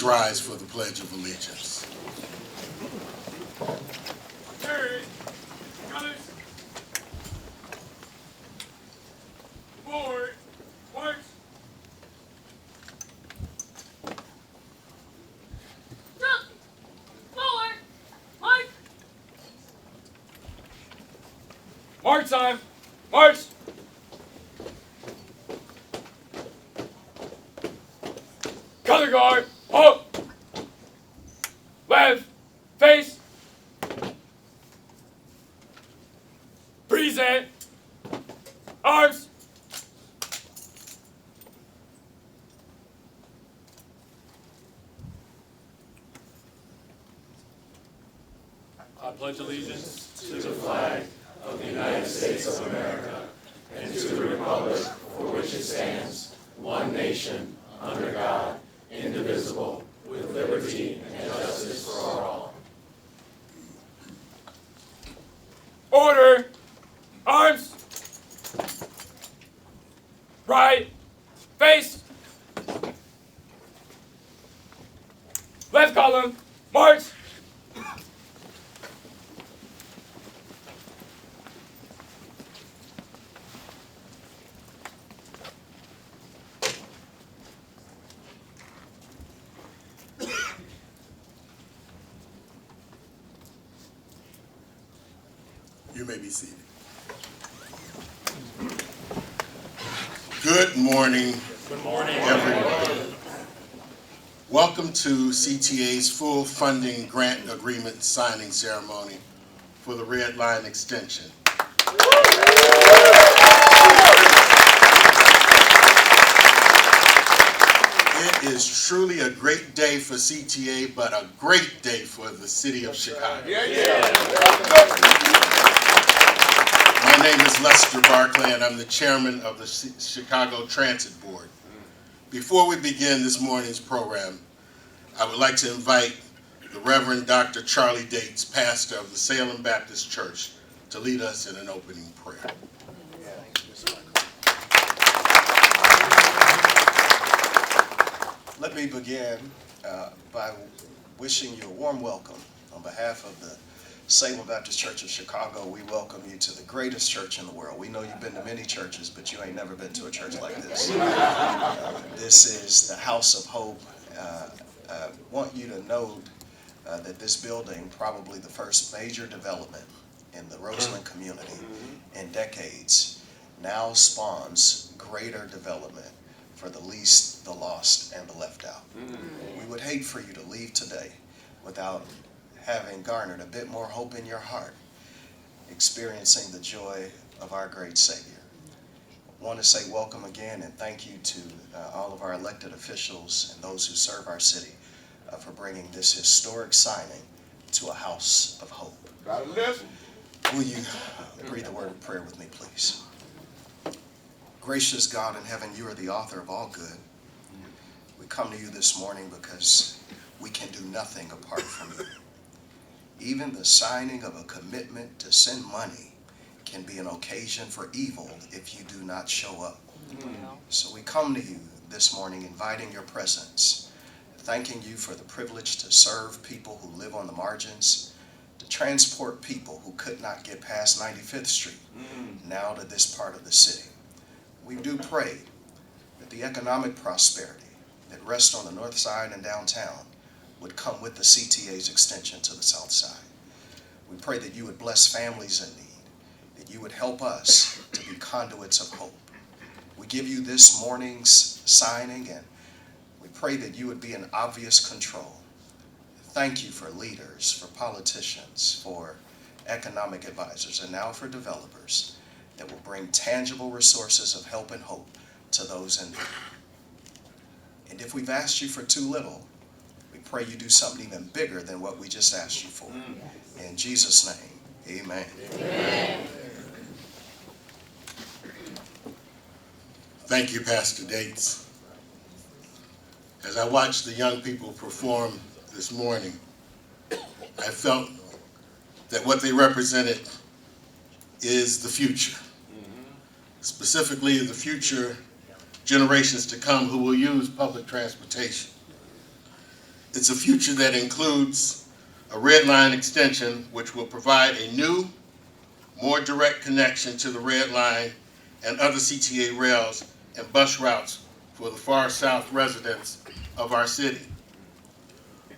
Please rise for the Pledge of Allegiance. Colors. Forward. March. Jump. Forward. March. March time. March. Color guard. Halt. Left. Face. Present. Arms. I pledge allegiance to the flag of the United States of America and to the republic for which it stands, one nation, under God, indivisible, with liberty and justice for all. Order. Arms. Right. Face. Left column. March. You may be seated. Good morning, everyone. Welcome to CTA's full funding grant agreement signing ceremony for the Red Line extension. It is truly a great day for CTA, but a great day for the city of Chicago. My name is Lester Barclay, and I'm the chairman of the Chicago Transit Board. Before we begin this morning's program, I would like to invite the Reverend Dr. Charlie Dates, pastor of the Salem Baptist Church, to lead us in an opening prayer. Let me begin by wishing you a warm welcome. On behalf of the Salem Baptist Church of Chicago, we welcome you to the greatest church in the world. We know you've been to many churches, but you ain't never been to a church like this. This is the House of Hope. I want you to note that this building, probably the first major development in the Roseland community in decades, now spawns greater development for the least, the lost, and the left out. We would hate for you to leave today without having garnered a bit more hope in your heart, experiencing the joy of our great Savior. I want to say welcome again and thank you to all of our elected officials and those who serve our city for bringing this historic signing to a house of hope. Will you breathe a word of prayer with me, please? Gracious God in heaven, you are the author of all good. We come to you this morning because we can do nothing apart from you. Even the signing of a commitment to send money can be an occasion for evil if you do not show up. So we come to you this morning inviting your presence, thanking you for the privilege to serve people who live on the margins, to transport people who could not get past 95th Street now to this part of the city. We do pray that the economic prosperity that rests on the north side and downtown would come with the CTA's extension to the south side. We pray that you would bless families in need, that you would help us to be conduits of hope. We give you this morning's signing, and we pray that you would be in obvious control. Thank you for leaders, for politicians, for economic advisors, and now for developers that will bring tangible resources of help and hope to those in need. And if we've asked you for too little, we pray you do something even bigger than what we just asked you for. In Jesus' name, amen. Amen. Thank you, Pastor Dates. As I watched the young people perform this morning, I felt that what they represented is the future. Specifically, the future generations to come who will use public transportation. It's a future that includes a red line extension which will provide a new, more direct connection to the red line and other CTA rails and bus routes for the far south residents of our city.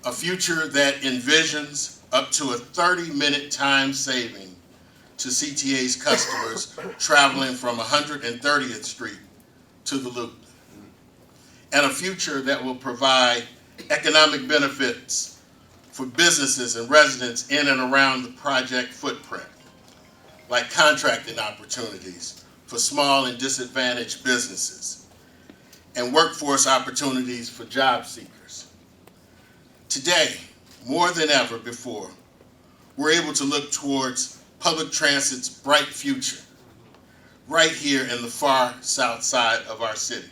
A future that envisions up to a 30-minute time saving to CTA's customers traveling from 130th Street to the Loop. And a future that will provide economic benefits for businesses and residents in and around the project footprint, like contracting opportunities for small and disadvantaged businesses, and workforce opportunities for job seekers. Today, more than ever before, we're able to look towards public transit's bright future, right here in the far south side of our city.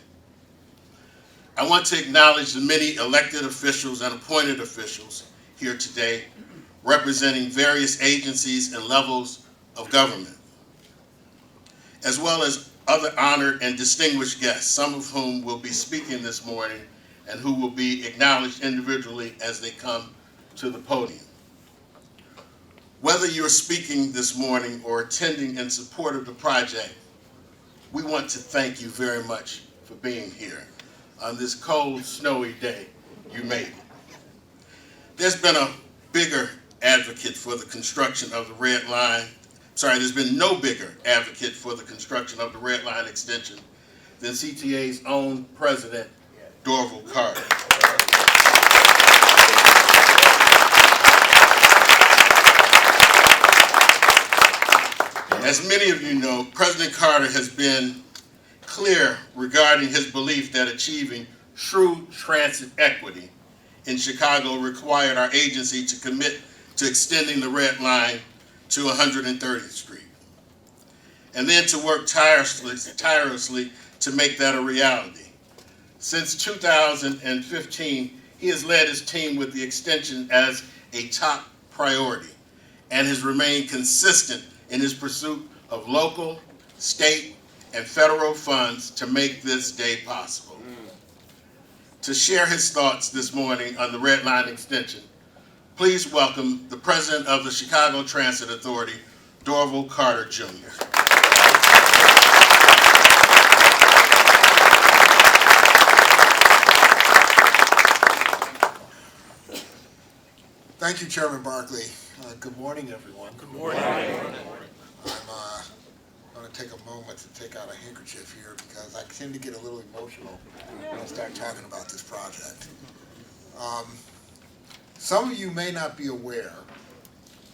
I want to acknowledge the many elected officials and appointed officials here today, representing various agencies and levels of government, as well as other honored and distinguished guests, some of whom will be speaking this morning and who will be acknowledged individually as they come to the podium. Whether you're speaking this morning or attending in support of the project, we want to thank you very much for being here. On this cold, snowy day, you made it. There's been a bigger advocate for the construction of the red line. There's been no bigger advocate for the construction of the red line extension than CTA's own president, Dorval Carter. As many of you know, President Carter has been clear regarding his belief that achieving true transit equity in Chicago required our agency to commit to extending the red line to 130th Street, and then to work tirelessly to make that a reality. Since 2015, he has led his team with the extension as a top priority and has remained consistent in his pursuit of local, state, and federal funds to make this day possible. To share his thoughts this morning on the red line extension, please welcome the president of the Chicago Transit Authority, Dorval Carter Jr. Thank you, Chairman Barkley. Good morning, everyone. Good morning. I'm going to take a moment to take out a handkerchief here because I tend to get a little emotional when I start talking about this project. Some of you may not be aware,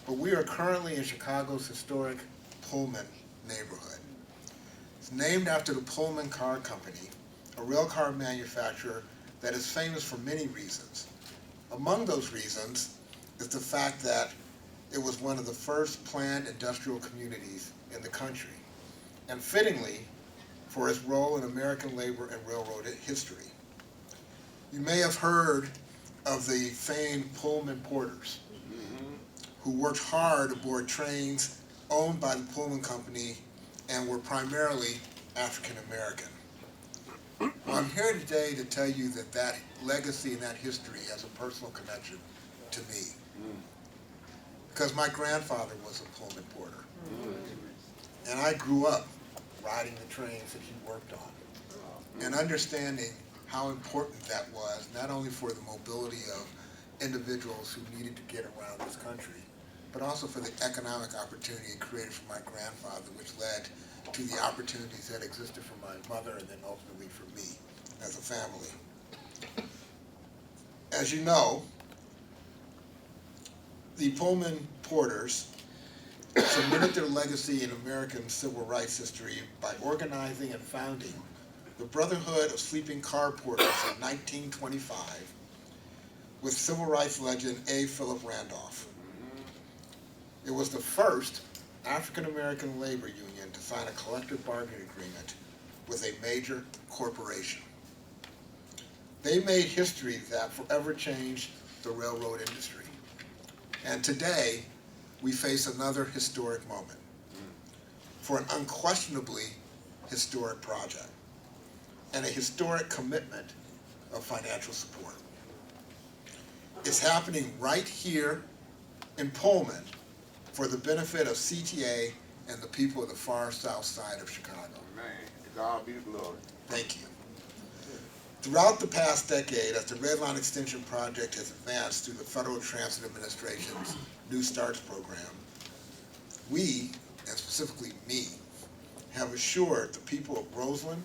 but we are currently in Chicago's historic Pullman neighborhood. It's named after the Pullman Car Company, a rail car manufacturer that is famous for many reasons. Among those reasons is the fact that it was one of the first planned industrial communities in the country, and fittingly, for its role in American labor and railroad history. You may have heard of the famed Pullman porters, who worked hard aboard trains owned by the Pullman Company and were primarily African American. Well, I'm here today to tell you that that legacy and that history has a personal connection to me. Because my grandfather was a Pullman porter. And I grew up riding the trains that he worked on and understanding how important that was, not only for the mobility of individuals who needed to get around this country, but also for the economic opportunity it created for my grandfather, which led to the opportunities that existed for my mother and then ultimately for me as a family. As you know, the Pullman porters cemented their legacy in American civil rights history by organizing and founding the Brotherhood of Sleeping Car Porters in 1925 with civil rights legend A. Philip Randolph. It was the first African American labor union to sign a collective bargaining agreement with a major corporation. They made history that forever changed the railroad industry. And today, we face another historic moment for an unquestionably historic project and a historic commitment of financial support. is happening right here in Pullman for the benefit of CTA and the people of the far south side of Chicago. Man, to God be the glory. Thank you. Throughout the past decade, as the Red Line Extension Project has advanced through the Federal Transit Administration's New Starts program, we, and specifically me, have assured the people of Roseland,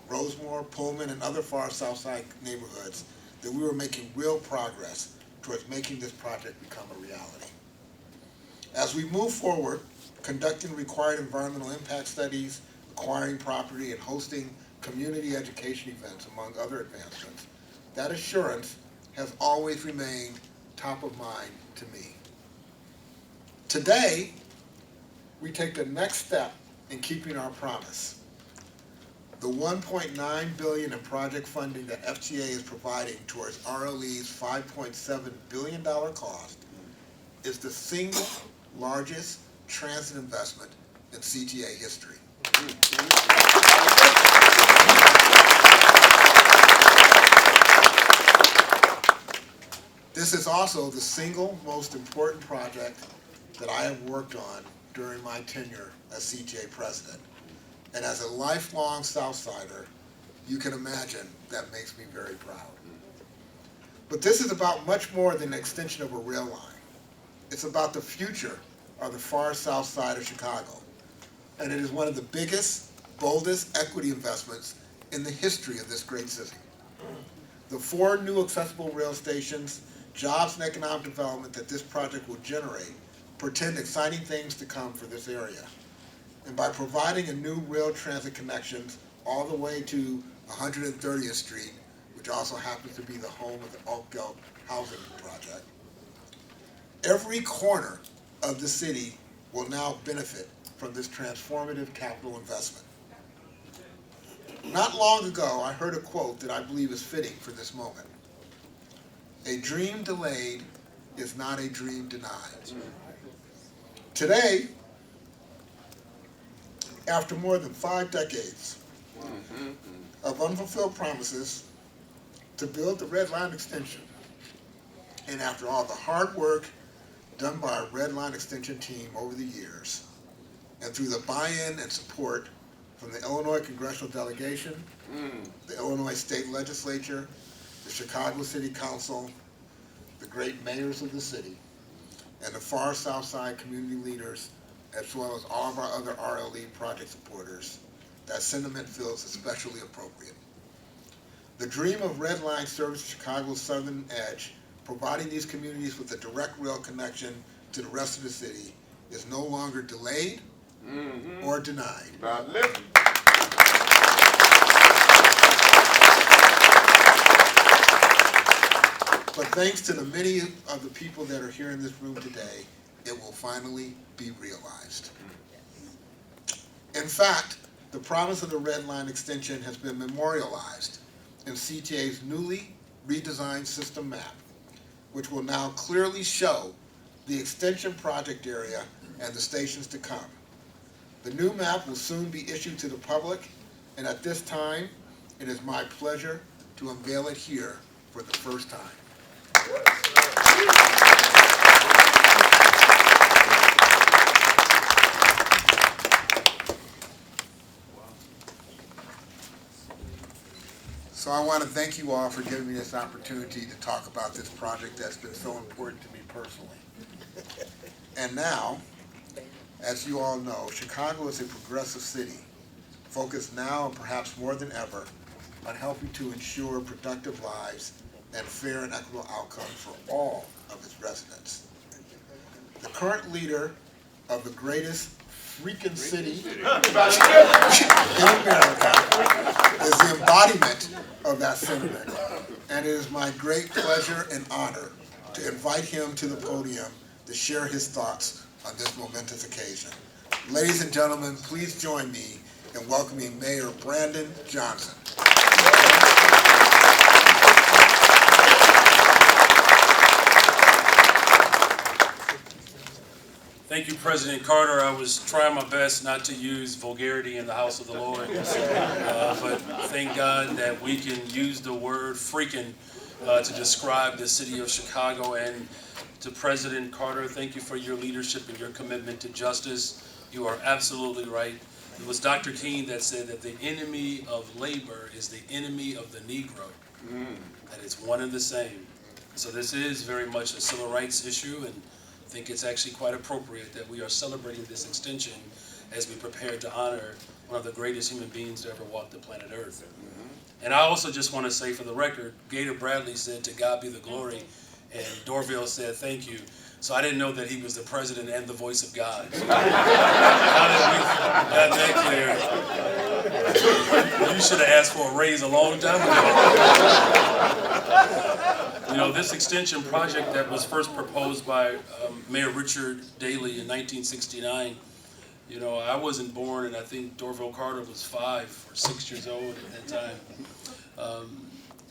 Rosemore, Pullman, and other far south side neighborhoods that we were making real progress towards making this project become a reality. As we move forward, conducting required environmental impact studies, acquiring property, and hosting community education events, among other advancements, that assurance has always remained top of mind to me. Today, we take the next step in keeping our promise. The $1.9 billion in project funding that FGA is providing towards RLE's $5.7 billion cost is the single largest transit investment in CTA history. This is also the single most important project that I have worked on during my tenure as CTA president. And as a lifelong Southsider, you can imagine that makes me very proud. But this is about much more than an extension of a rail line. It's about the future of the far south side of Chicago. And it is one of the biggest, boldest equity investments in the history of this great city. The 4 new accessible rail stations, jobs and economic development that this project will generate portend exciting things to come for this area. And by providing a new rail transit connections all the way to 130th Street, which also happens to be the home of the Oak Gelt housing project, every corner of the city will now benefit from this transformative capital investment. Not long ago, I heard a quote that I believe is fitting for this moment. A dream delayed is not a dream denied. Today, after more than 5 decades of unfulfilled promises to build the Red Line extension, and after all the hard work done by our Red Line extension team over the years, and through the buy-in and support from the Illinois Congressional Delegation, the Illinois State Legislature, the Chicago City Council, the great mayors of the city, and the far south side community leaders, as well as all of our other RLE project supporters, that sentiment feels especially appropriate. The dream of Red Line service Chicago's southern edge, providing these communities with a direct rail connection to the rest of the city, is no longer delayed or denied. About living. But thanks to the many of the people that are here in this room today, it will finally be realized. In fact, the promise of the Red Line extension has been memorialized in CTA's newly redesigned system map, which will now clearly show the extension project area and the stations to come. The new map will soon be issued to the public, and at this time, it is my pleasure to unveil it here for the first time. So I want to thank you all for giving me this opportunity to talk about this project that's been so important to me personally. And now, as you all know, Chicago is a progressive city, focused now and perhaps more than ever on helping to ensure productive lives and fair and equitable outcomes for all of its residents. The current leader of the greatest freaking city in America is the embodiment of that sentiment. And it is my great pleasure and honor to invite him to the podium to share his thoughts on this momentous occasion. Ladies and gentlemen, please join me in welcoming Mayor Brandon Johnson. Thank you, President Carter. I was trying my best not to use vulgarity in the house of the Lord, but thank God that we can use the word freaking to describe the city of Chicago. And to President Carter, thank you for your leadership and your commitment to justice. You are absolutely right. It was Dr. King that said that the enemy of labor is the enemy of the Negro. That it's one and the same. So this is very much a civil rights issue, and I think it's actually quite appropriate that we are celebrating this extension as we prepare to honor one of the greatest human beings to ever walk the planet Earth. And I also just want to say for the record, Gator Bradley said, "To God be the glory," and Dorville said, "Thank you." So I didn't know that he was the president and the voice of God. Now that we've got that clear, you should have asked for a raise a long time ago. You know, this extension project that was first proposed by Mayor Richard Daley in 1969, you know, I wasn't born, and I think Dorville Carter was 5 or 6 years old at that time.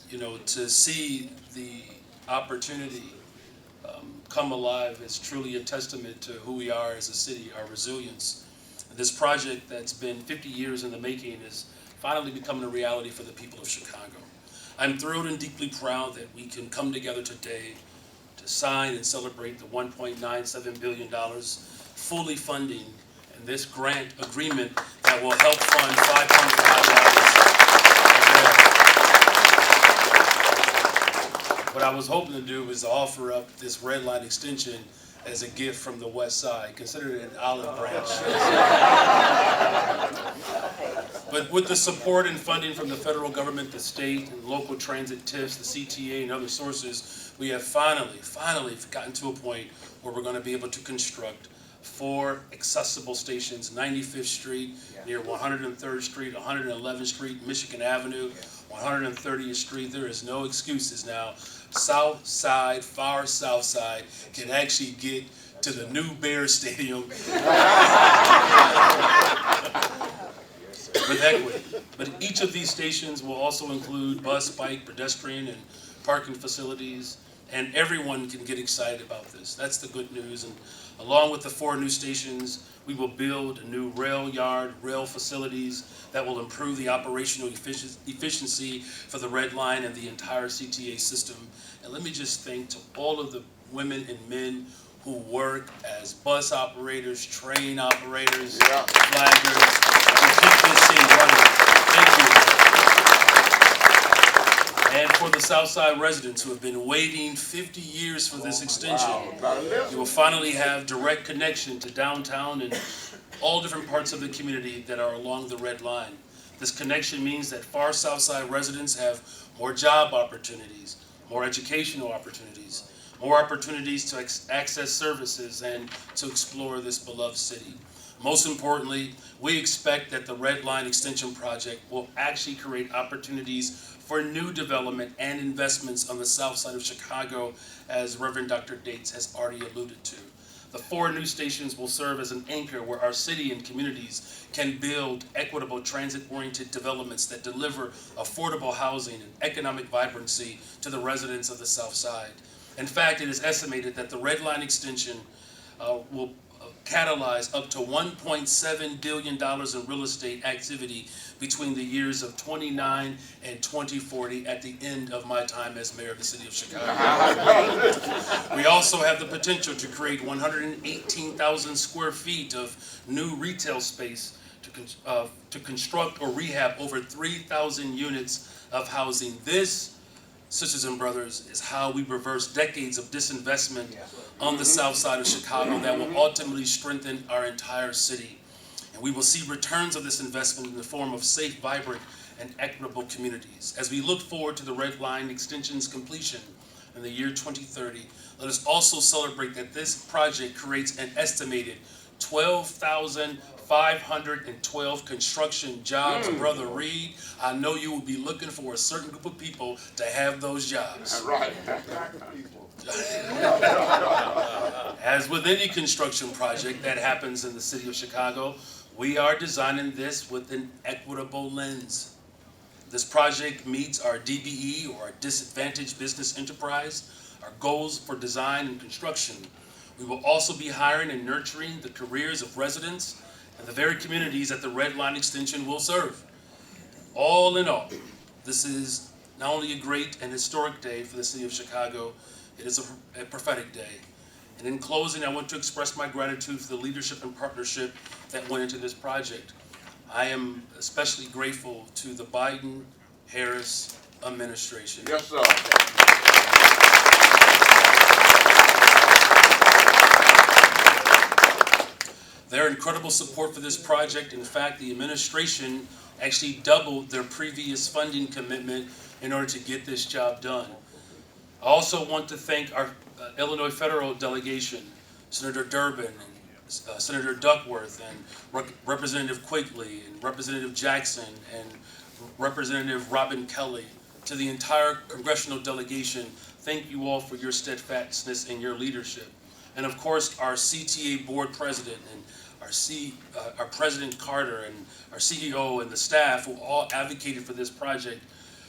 You know, to see the opportunity come alive is truly a testament to who we are as a city, our resilience. And this project that's been 50 years in the making is finally becoming a reality for the people of Chicago. I'm thrilled and deeply proud that we can come together today to sign and celebrate the $1.97 billion fully funding and this grant agreement that will help fund $500,000. What I was hoping to do was offer up this red line extension as a gift from the west side. Consider it an olive branch. But with the support and funding from the federal government, the state, and local transit TIFs, the CTA, and other sources, we have finally gotten to a point where we're going to be able to construct 4 accessible stations: 95th Street, near 103rd Street, 111th Street, Michigan Avenue, 130th Street. There is no excuses now. South Side, far South Side, can actually get to the new Bears Stadium with equity. But each of these stations will also include bus, bike, pedestrian, and parking facilities, and everyone can get excited about this. That's the good news. And along with the 4 new stations, we will build new rail yard, rail facilities that will improve the operational efficiency for the Red Line and the entire CTA system. And let me just thank to all of the women and men who work as bus operators, train operators, flaggers, who keep this thing running. Thank you. And for the Southside residents who have been waiting 50 years for this extension, you will finally have direct connection to downtown and all different parts of the community that are along the Red Line. This connection means that far Southside residents have more job opportunities, more educational opportunities, more opportunities to access services and to explore this beloved city. Most importantly, we expect that the Red Line Extension Project will actually create opportunities for new development and investments on the south side of Chicago, as Reverend Dr. Dates has already alluded to. The 4 new stations will serve as an anchor where our city and communities can build equitable transit-oriented developments that deliver affordable housing and economic vibrancy to the residents of the south side. In fact, it is estimated that the Red Line Extension will catalyze up to $1.7 billion in real estate activity between the years of 29 and 2040 at the end of my time as mayor of the city of Chicago. We also have the potential to create 118,000 square feet of new retail space to construct or rehab over 3,000 units of housing. This, sisters and brothers, is how we reverse decades of disinvestment on the south side of Chicago that will ultimately strengthen our entire city. And we will see returns of this investment in the form of safe, vibrant, and equitable communities. As we look forward to the Red Line Extension's completion in the year 2030, let us also celebrate that this project creates an estimated 12,512 construction jobs. Brother Reed, I know you will be looking for a certain group of people to have those jobs. Right. As with any construction project that happens in the city of Chicago, we are designing this with an equitable lens. This project meets our DBE, or our Disadvantaged Business Enterprise, our goals for design and construction. We will also be hiring and nurturing the careers of residents and the very communities that the Red Line Extension will serve. All in all, this is not only a great and historic day for the city of Chicago, it is a prophetic day. And in closing, I want to express my gratitude for the leadership and partnership that went into this project. I am especially grateful to the Biden-Harris administration. Yes, sir. Their incredible support for this project. In fact, the administration actually doubled their previous funding commitment in order to get this job done. I also want to thank our Illinois federal delegation, Senator Durbin, and Senator Duckworth, and Representative Quigley, and Representative Jackson, and Representative Robin Kelly. To the entire congressional delegation, thank you all for your steadfastness and your leadership. And of course, our CTA board president and our President Carter and our CEO and the staff who all advocated for this project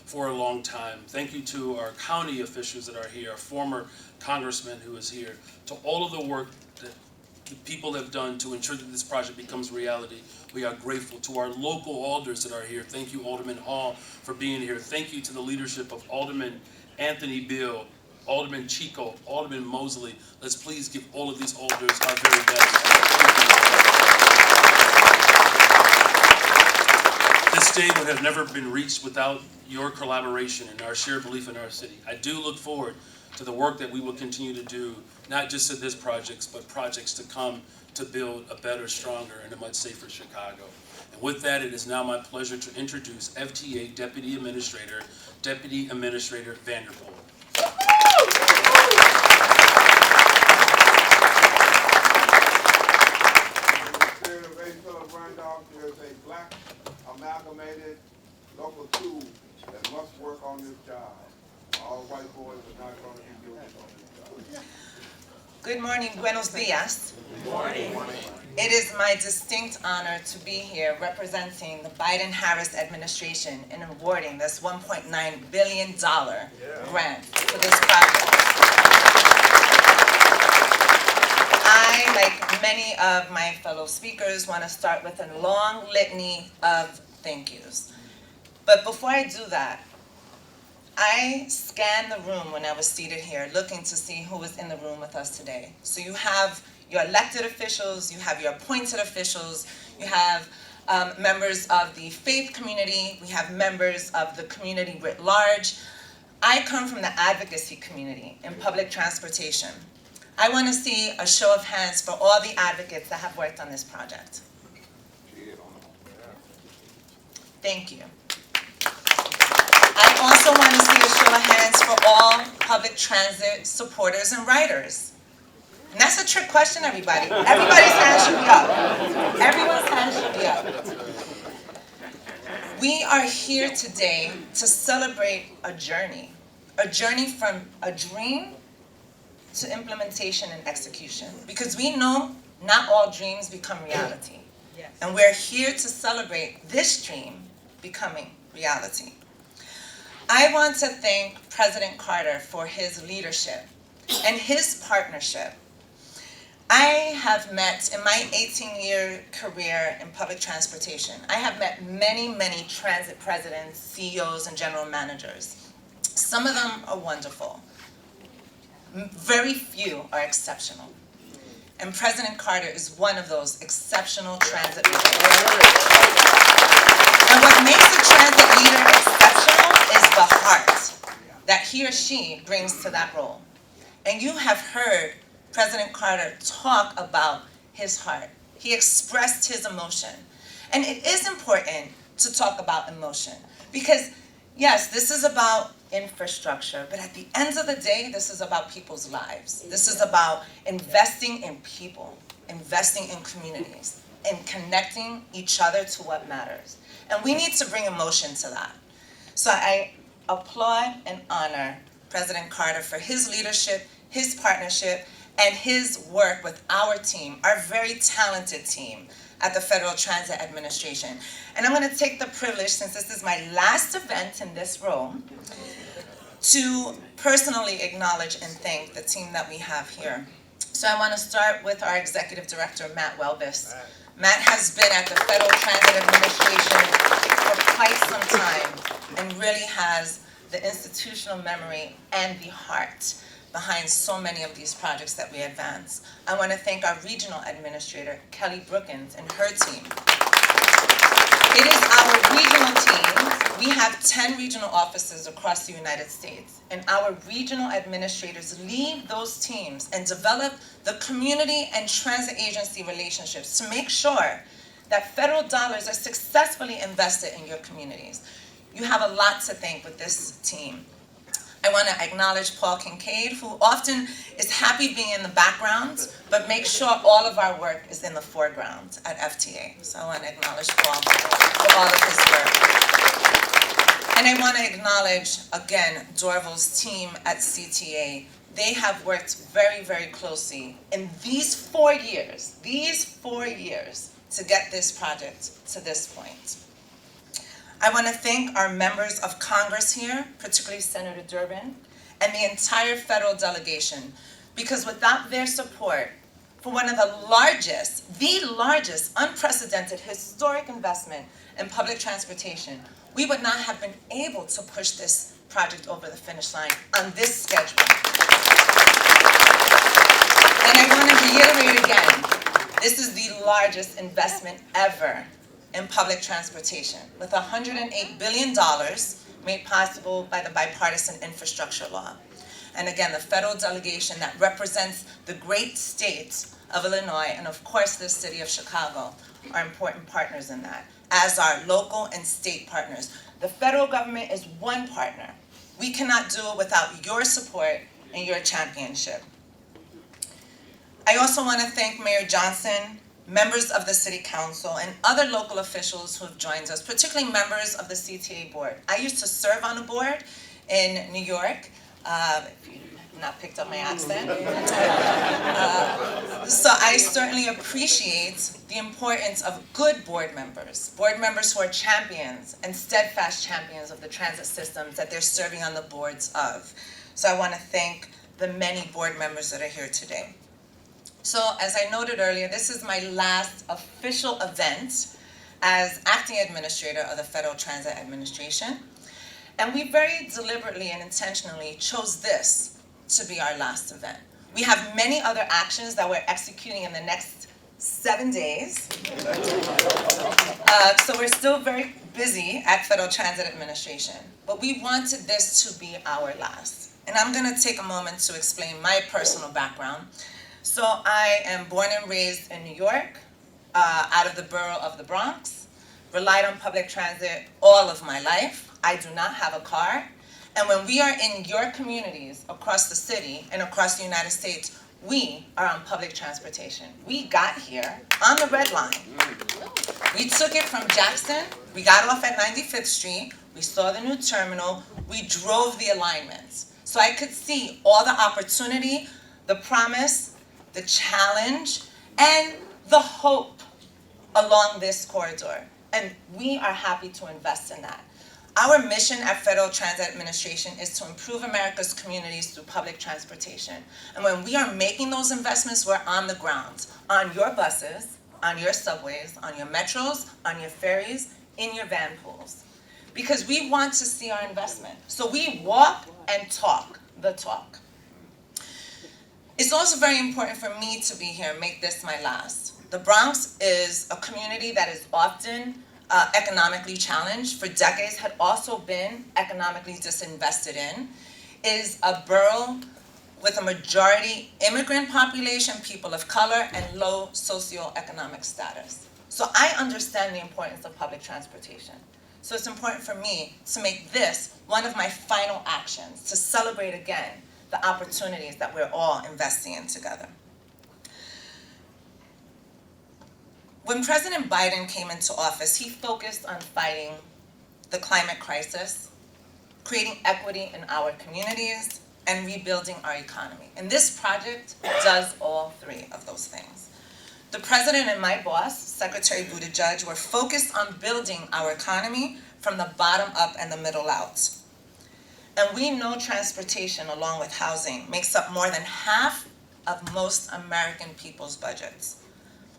for a long time. Thank you to our county officials that are here, our former congressman who is here, to all of the work that the people have done to ensure that this project becomes reality. We are grateful to our local alders that are here. Thank you, Alderman Hall, for being here. Thank you to the leadership of Alderman Anthony Beal, Alderman Chico, Alderman Mosley. Let's please give all of these alders our very best. This day would have never been reached without your collaboration and our shared belief in our city. I do look forward to the work that we will continue to do, not just at this project, but projects to come to build a better, stronger, and a much safer Chicago. And with that, it is now my pleasure to introduce FTA Deputy Administrator Vanderpool. There's a black amalgamated local 2 that must work on this job. All white boys are not going to be doing this on this job. Good morning, buenos dias. Good morning. It is my distinct honor to be here representing the Biden-Harris administration in awarding this $1.9 billion grant for this project. I, like many of my fellow speakers, want to start with a long litany of thank yous. But before I do that, I scanned the room when I was seated here, looking to see who was in the room with us today. So you have your elected officials, you have your appointed officials, you have members of the faith community, we have members of the community writ large. I come from the advocacy community in public transportation. I want to see a show of hands for all the advocates that have worked on this project. Thank you. I also want to see a show of hands for all public transit supporters and riders. And that's a trick question, everybody. Everybody's hand should be up. Everyone's hand should be up. We are here today to celebrate a journey from a dream to implementation and execution. Because we know not all dreams become reality. Yes. And we're here to celebrate this dream becoming reality. I want to thank President Carter for his leadership and his partnership. I have met, in my 18-year career in public transportation, I have met many, many transit presidents, CEOs, and general managers. Some of them are wonderful. Very few are exceptional. And President Carter is one of those exceptional transit leaders. And what makes a transit leader exceptional is the heart that he or she brings to that role. And you have heard President Carter talk about his heart. He expressed his emotion. And it is important to talk about emotion because, yes, this is about infrastructure, but at the end of the day, this is about people's lives. This is about investing in people, investing in communities, and connecting each other to what matters. And we need to bring emotion to that. So I applaud and honor President Carter for his leadership, his partnership, and his work with our team, our very talented team at the Federal Transit Administration. And I'm going to take the privilege, since this is my last event in this role, to personally acknowledge and thank the team that we have here. So I want to start with our Executive Director, Matt Welbus. Matt has been at the Federal Transit Administration for quite some time and really has the institutional memory, and the heart behind so many of these projects that we advance. I want to thank our regional administrator, Kelly Brookins, and her team. It is our regional team. We have 10 regional offices across the United States, and our regional administrators lead those teams and develop the community and transit agency relationships to make sure that federal dollars are successfully invested in your communities. You have a lot to thank with this team. I want to acknowledge Paul Kincaid, who often is happy being in the background, but makes sure all of our work is in the foreground at FTA. So I want to acknowledge Paul for all of his work. And I want to acknowledge, again, Dorval's team at CTA. They have worked very, very closely in these 4 years, to get this project to this point. I want to thank our members of Congress here, particularly Senator Durbin, and the entire federal delegation, because without their support for one of the largest unprecedented historic investment in public transportation, we would not have been able to push this project over the finish line on this schedule. And I want to reiterate again, this is the largest investment ever in public transportation, with $108 billion made possible by the bipartisan infrastructure law. And again, the federal delegation that represents the great state of Illinois, and of course the city of Chicago, are important partners in that, as are local and state partners. The federal government is one partner. We cannot do it without your support and your championship. I also want to thank Mayor Johnson, members of the City Council, and other local officials who have joined us, particularly members of the CTA board. I used to serve on a board in New York, if you have not picked up my accent. So I certainly appreciate the importance of good board members who are champions and steadfast champions of the transit systems that they're serving on the boards of. So I want to thank the many board members that are here today. So, as I noted earlier, this is my last official event as acting administrator of the Federal Transit Administration. And we very deliberately and intentionally chose this to be our last event. We have many other actions that we're executing in the next 7 days. So we're still very busy at Federal Transit Administration. But we wanted this to be our last. And I'm going to take a moment to explain my personal background. So I am born and raised in New York, out of the borough of the Bronx, relied on public transit all of my life. I do not have a car. And when we are in your communities across the city and across the United States, we are on public transportation. We got here on the Red Line. We took it from Jackson, we got off at 95th Street, we saw the new terminal, we drove the alignments. So I could see all the opportunity, the promise, the challenge, and the hope along this corridor. And we are happy to invest in that. Our mission at Federal Transit Administration is to improve America's communities through public transportation. And when we are making those investments, we're on the ground, on your buses, on your subways, on your metros, on your ferries, in your van pools. Because we want to see our investment. So we walk and talk the talk. It's also very important for me to be here and make this my last. The Bronx is a community that is often economically challenged, for decades had also been economically disinvested in, is a borough with a majority immigrant population, people of color, and low socioeconomic status. So I understand the importance of public transportation. So it's important for me to make this one of my final actions, to celebrate again the opportunities that we're all investing in together. When President Biden came into office, he focused on fighting the climate crisis, creating equity in our communities, and rebuilding our economy. And this project does all three of those things. The president and my boss, Secretary Buttigieg, were focused on building our economy from the bottom up and the middle out. And we know transportation, along with housing, makes up more than half of most American people's budgets.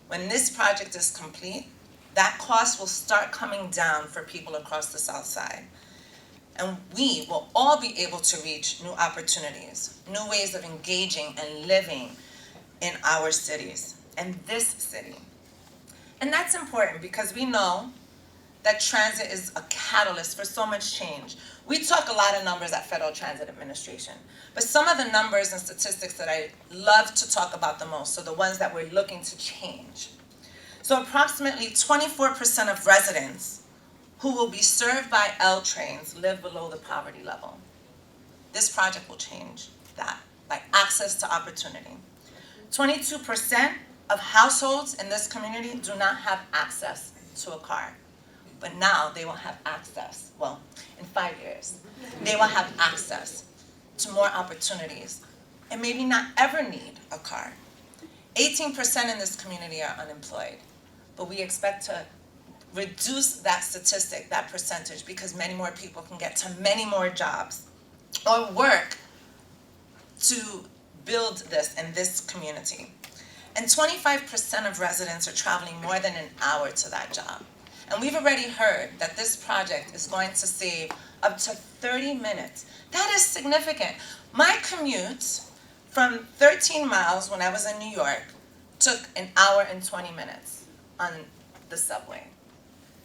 When this project is complete, that cost will start coming down for people across the South Side. And we will all be able to reach new opportunities, new ways of engaging and living in our cities, and this city. And that's important because we know that transit is a catalyst for so much change. We talk a lot of numbers at Federal Transit Administration, but some of the numbers and statistics that I love to talk about the most are the ones that we're looking to change. So approximately 24% of residents who will be served by L trains live below the poverty level. This project will change that by access to opportunity. 22% of households in this community do not have access to a car. But now they will have access, well, in 5 years, they will have access to more opportunities and maybe not ever need a car. 18% in this community are unemployed, but we expect to reduce that statistic, that percentage, because many more people can get to many more jobs or work to build this in this community. And 25% of residents are traveling more than an hour to that job. And we've already heard that this project is going to save up to 30 minutes. That is significant. My commute from 13 miles when I was in New York took an hour and 20 minutes on the subway.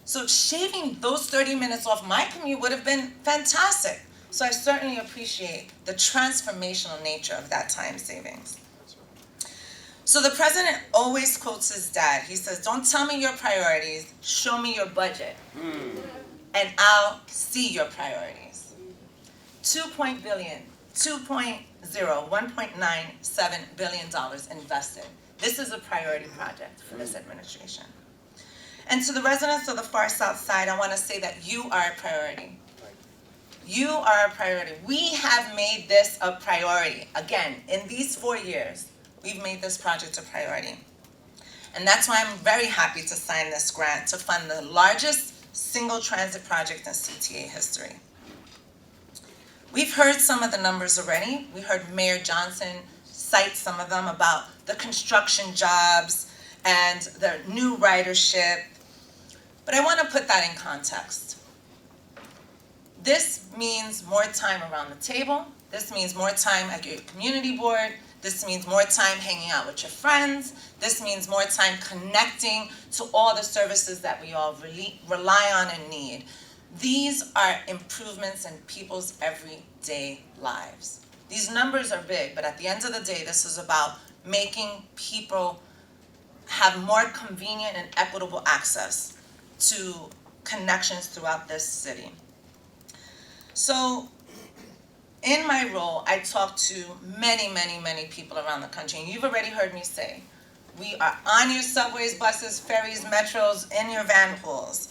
So shaving those 30 minutes off my commute would have been fantastic. So I certainly appreciate the transformational nature of that time savings. So the president always quotes his dad. He says, "Don't tell me your priorities, show me your budget, and I'll see your priorities." 1.97 billion dollars invested. This is a priority project for this administration. And to the residents of the far south side, I want to say that you are a priority. You are a priority. We have made this a priority. Again, in these 4 years, we've made this project a priority. And that's why I'm very happy to sign this grant to fund the largest single transit project in CTA history. We've heard some of the numbers already. We heard Mayor Johnson cite some of them about the construction jobs and the new ridership. But I want to put that in context. This means more time around the table. This means more time at your community board. This means more time hanging out with your friends. This means more time connecting to all the services that we all rely on and need. These are improvements in people's everyday lives. These numbers are big, but at the end of the day, this is about making people have more convenient and equitable access to connections throughout this city. So, in my role, I talk to many, many, many people around the country, and you've already heard me say, we are on your subways, buses, ferries, metros, in your van pools.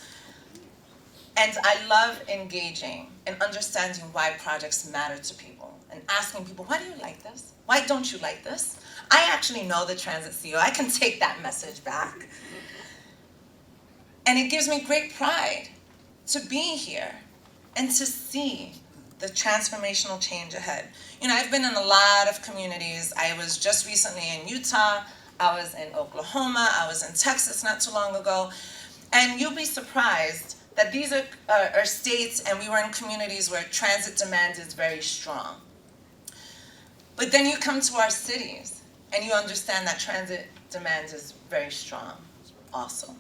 And I love engaging and understanding why projects matter to people, and asking people, why do you like this? Why don't you like this? I actually know the transit CEO. I can take that message back. And it gives me great pride to be here and to see the transformational change ahead. You know, I've been in a lot of communities. I was just recently in Utah. I was in Oklahoma. I was in Texas not too long ago. And you'll be surprised that these are states, and we were in communities where transit demand is very strong. But then you come to our cities, and you understand that transit demand is very strong also.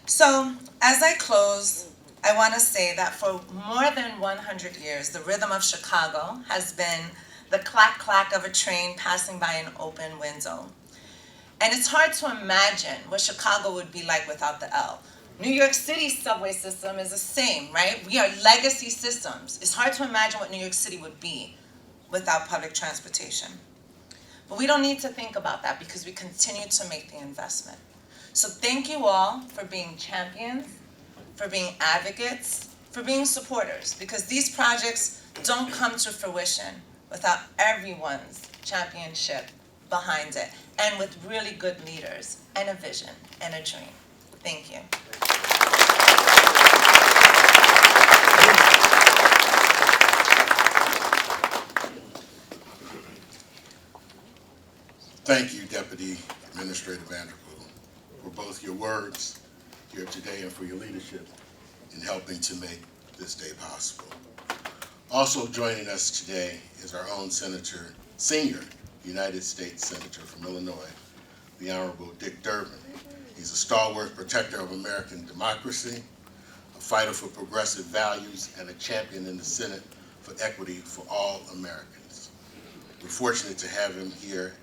So, as I close, I want to say that for more than 100 years, the rhythm of Chicago has been the clack-clack of a train passing by an open window. And it's hard to imagine what Chicago would be like without the L. New York City's subway system is the same, right? We are legacy systems. It's hard to imagine what New York City would be without public transportation. But we don't need to think about that because we continue to make the investment. So thank you all for being champions, for being advocates, for being supporters, because these projects don't come to fruition without everyone's championship behind it, and with really good leaders and a vision and a dream. Thank you. Thank you, Deputy Administrator Vanderpool, for both your words here today and for your leadership in helping to make this day possible. Also joining us today is our own Senator, senior United States Senator from Illinois, the Honorable Dick Durbin. He's a stalwart protector of American democracy, a fighter for progressive values, and a champion in the Senate for equity for all Americans. We're fortunate to have him here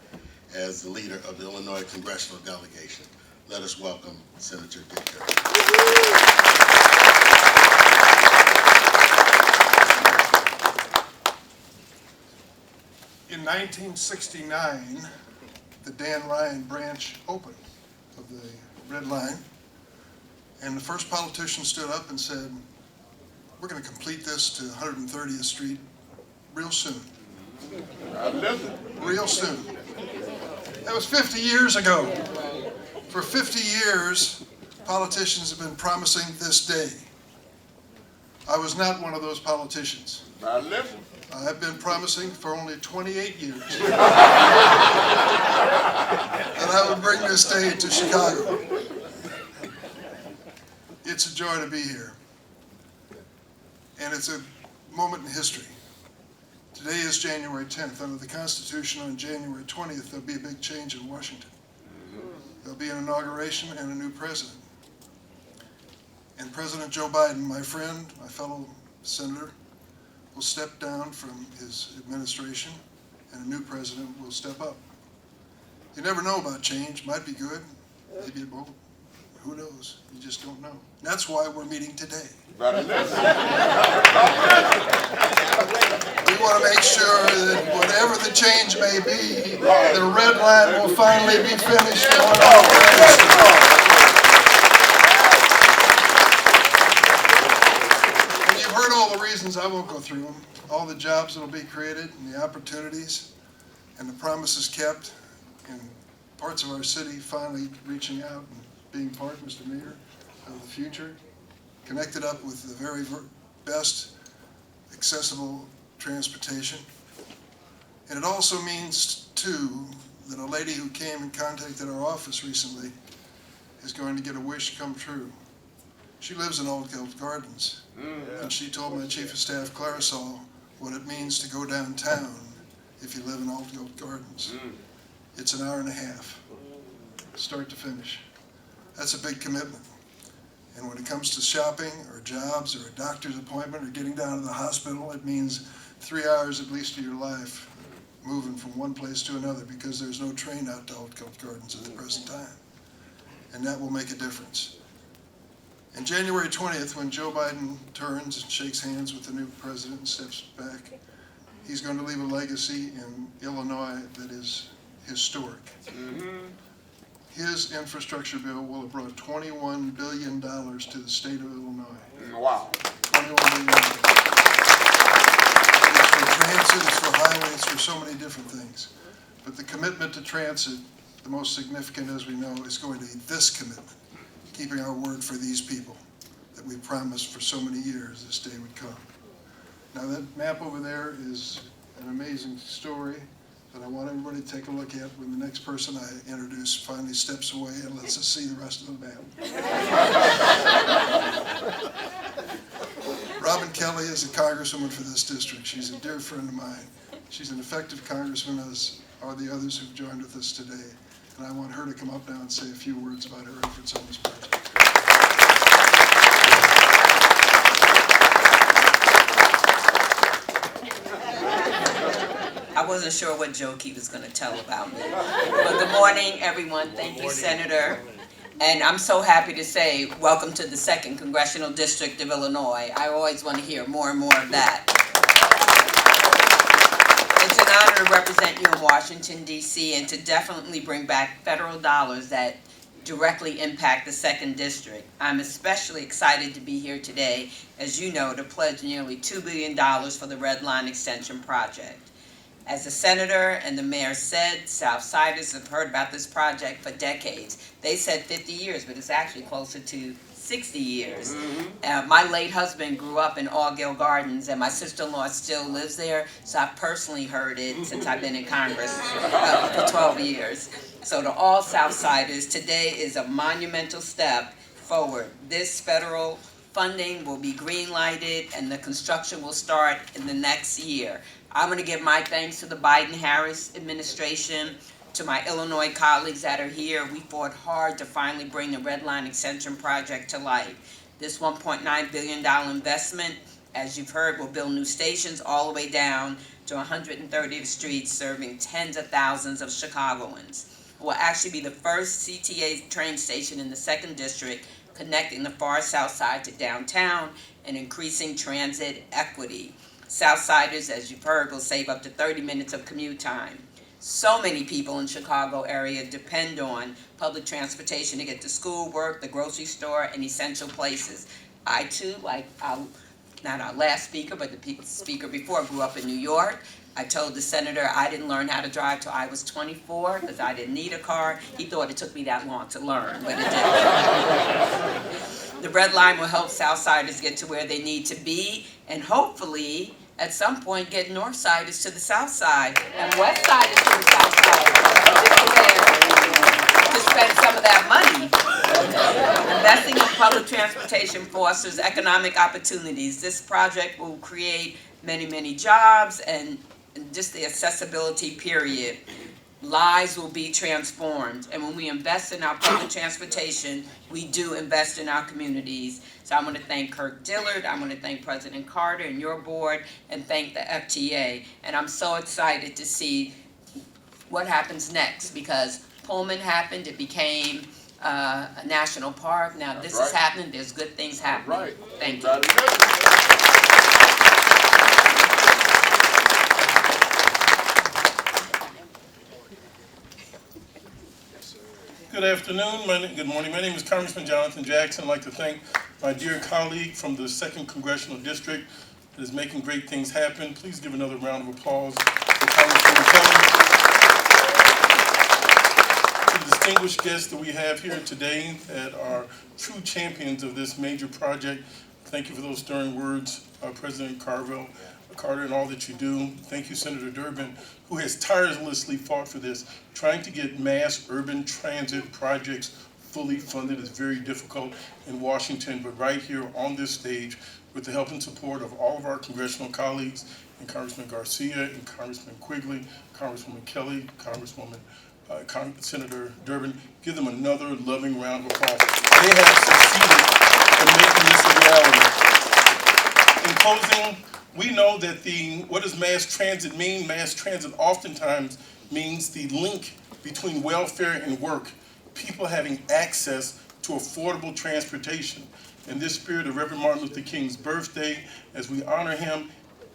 as the leader of the Illinois congressional delegation. Let us welcome Senator Dick Durbin. In 1969, the Dan Ryan branch opened of the Red Line, and the first politician stood up and said, we're going to complete this to 130th Street real soon. Real soon. That was 50 years ago. For 50 years, politicians have been promising this day. I was not one of those politicians. I've been promising for only 28 years that I would bring this day to Chicago. It's a joy to be here. And it's a moment in history. Today is January 10th. Under the Constitution, on January 20th, there'll be a big change in Washington. There'll be an inauguration and a new president. And President Joe Biden, my friend, my fellow senator, will step down from his administration, and a new president will step up. You never know about change. Might be good, maybe it won't. Who knows? You just don't know. And that's why we're meeting today. We want to make sure that whatever the change may be, the Red Line will finally be finished. And you've heard all the reasons. I won't go through them. All the jobs that will be created and the opportunities and the promises kept and parts of our city finally reaching out and being part, Mr. Mayor, of the future, connected up with the very best accessible transportation. And it also means, too, that a lady who came and contacted our office recently is going to get a wish come true. She lives in Old Guild Gardens, and she told my Chief of Staff, Clarisol, what it means to go downtown if you live in Old Guild Gardens. It's an hour and a half, start to finish. That's a big commitment. And when it comes to shopping or jobs or a doctor's appointment or getting down to the hospital, it means 3 hours at least of your life moving from one place to another because there's no train out to Old Guild Gardens at the present time. And that will make a difference. And January 20th, when Joe Biden turns and shakes hands with the new president and steps back, he's going to leave a legacy in Illinois that is historic. His infrastructure bill will have brought $21 billion to the state of Illinois. Wow. $21 billion. It's for transit, it's for highways, it's for so many different things. But the commitment to transit, the most significant, as we know, is going to be this commitment, keeping our word for these people that we promised for so many years this day would come. Now that map over there is an amazing story that I want everybody to take a look at when the next person I introduce finally steps away and lets us see the rest of the map. Robin Kelly is a congresswoman for this district. She's a dear friend of mine. She's an effective congressman, as are the others who've joined with us today. And I want her to come up now and say a few words about her efforts on this project. I wasn't sure what joke he was going to tell about me. But good morning, everyone. Thank you, Senator. And I'm so happy to say, welcome to the 2nd Congressional District of Illinois. I always want to hear more and more of that. It's an honor to represent you in Washington, D.C., and to definitely bring back federal dollars that directly impact the 2nd District. I'm especially excited to be here today, as you know, to pledge nearly $2 billion for the Red Line Extension Project. As the senator and the mayor said, Southsiders have heard about this project for decades. They said 50 years, but it's actually closer to 60 years. My late husband grew up in Allgill Gardens, and my sister-in-law still lives there, so I've personally heard it since I've been in Congress for 12 years. So to all Southsiders, today is a monumental step forward. This federal funding will be green-lighted and the construction will start in the next year. I'm going to give my thanks to the Biden-Harris administration, to my Illinois colleagues that are here. We fought hard to finally bring the Red Line Extension project to life. This $1.9 billion investment, as you've heard, will build new stations all the way down to 130th Street, serving tens of thousands of Chicagoans. It will actually be the first CTA train station in the 2nd District, connecting the far south side to downtown and increasing transit equity. Southsiders, as you've heard, will save up to 30 minutes of commute time. So many people in Chicago area depend on public transportation to get to school, work, the grocery store, and essential places. I too, like not our last speaker, but the speaker before, grew up in New York. I told the senator I didn't learn how to drive till I was 24 because I didn't need a car. He thought it took me that long to learn, but it didn't. The Red Line will help Southsiders get to where they need to be, and hopefully, at some point, get Northsiders to the South Side and Westsiders to the South Side to spend some of that money. Investing in public transportation fosters economic opportunities. This project will create many, many jobs and just the accessibility period. Lives will be transformed. And when we invest in our public transportation, we do invest in our communities. So I want to thank Kirk Dillard, I want to thank President Carter and your board, and thank the FTA. And I'm so excited to see what happens next, because Pullman happened, it became a national park. Now this is happening, there's good things happening. Thank you. Good afternoon, good morning. My name is Congressman Jonathan Jackson. I'd like to thank my dear colleague from the 2nd Congressional District that is making great things happen. Please give another round of applause for Congressman Kelly. To the distinguished guests that we have here today that are true champions of this major project, thank you for those stirring words, President Carter, and all that you do. Thank you, Senator Durbin, who has tirelessly fought for this. Trying to get mass urban transit projects fully funded is very difficult in Washington, but right here on this stage, with the help and support of all of our congressional colleagues, and Congressman Garcia, and Congressman Quigley, Congresswoman Kelly, Congresswoman, Senator Durbin, give them another loving round of applause. They have succeeded in making this a reality. In closing, we know that what does mass transit mean? Mass transit oftentimes means the link between welfare and work, people having access to affordable transportation. In this spirit of Reverend Martin Luther King's birthday, as we honor him,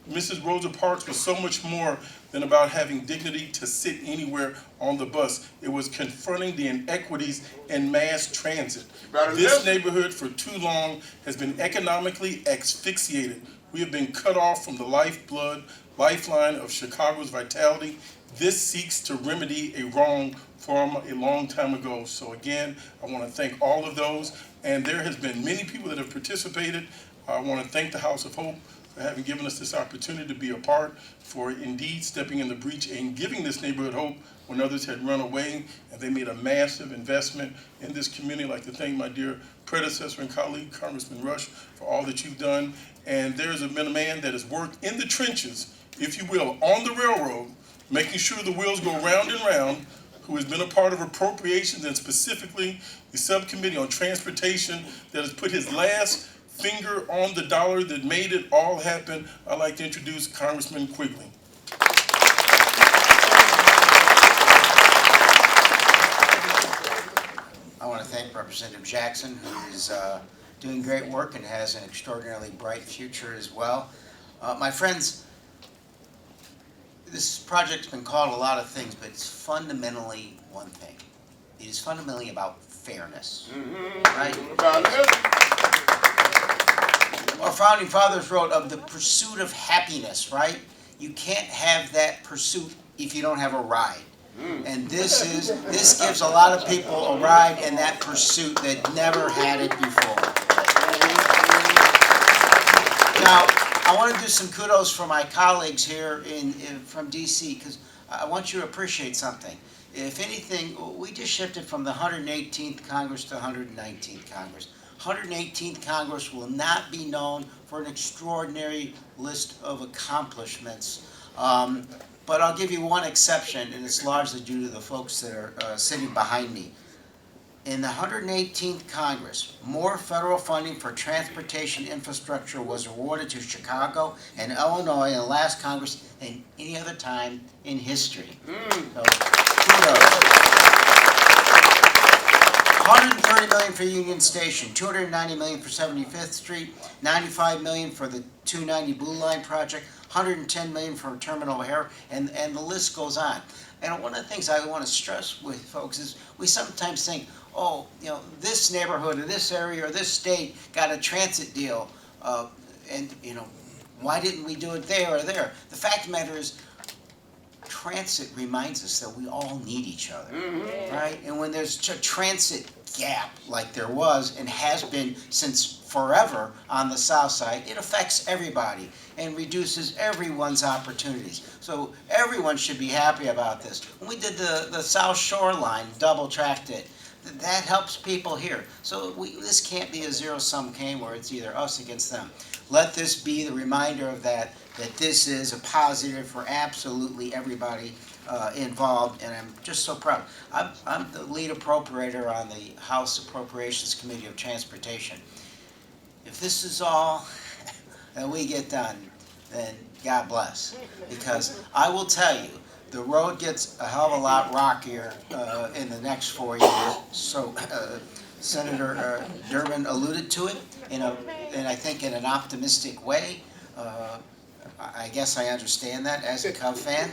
Mrs. Rosa Parks was so much more than about having dignity to sit anywhere on the bus. It was confronting the inequities in mass transit. This neighborhood for too long has been economically asphyxiated. We have been cut off from the lifeline of Chicago's vitality. This seeks to remedy a wrong from a long time ago. So again, I want to thank all of those. And there has been many people that have participated. I want to thank the House of Hope for having given us this opportunity to be a part, for indeed stepping in the breach and giving this neighborhood hope when others had run away, and they made a massive investment in this community. I'd like to thank my dear predecessor and colleague, Congressman Rush, for all that you've done. And there's been a man that has worked in the trenches, if you will, on the railroad, making sure the wheels go round and round, who has been a part of appropriations and specifically the subcommittee on transportation that has put his last finger on the dollar that made it all happen. I'd like to introduce Congressman Quigley. I want to thank Representative Jackson, who is doing great work and has an extraordinarily bright future as well. My friends, this project's been called a lot of things, but it's fundamentally one thing. It is fundamentally about fairness, right? Our founding fathers wrote of the pursuit of happiness, right? You can't have that pursuit if you don't have a ride. And this gives a lot of people a ride in that pursuit that never had it before. Now, I want to do some kudos for my colleagues here from DC, because I want you to appreciate something. If anything, we just shifted from the 118th Congress to 119th Congress. 118th Congress will not be known for an extraordinary list of accomplishments. But I'll give you one exception, and it's largely due to the folks that are sitting behind me. In the 118th Congress, more federal funding for transportation infrastructure was awarded to Chicago and Illinois in the last Congress than any other time in history. So, kudos. $130 million for Union Station, $290 million for 75th Street, $95 million for the 290 Blue Line project, $110 million for Terminal O'Hare, and the list goes on. And one of the things I want to stress with folks is we sometimes think, oh, you know, this neighborhood or this area or this state got a transit deal, and, you know, why didn't we do it there or there? The fact of the matter is, transit reminds us that we all need each other, right? And when there's a transit gap like there was and has been since forever on the south side, it affects everybody and reduces everyone's opportunities. So everyone should be happy about this. When we did the South Shore line, double-tracked it, that helps people here. So this can't be a zero-sum game where it's either us against them. Let this be the reminder of that this is a positive for absolutely everybody involved, and I'm just so proud. I'm the lead appropriator on the House Appropriations Committee of Transportation. If this is all that we get done, then God bless. Because I will tell you, the road gets a hell of a lot rockier in the next 4 years. So Senator Durbin alluded to it, and I think in an optimistic way. I guess I understand that as a Cub fan.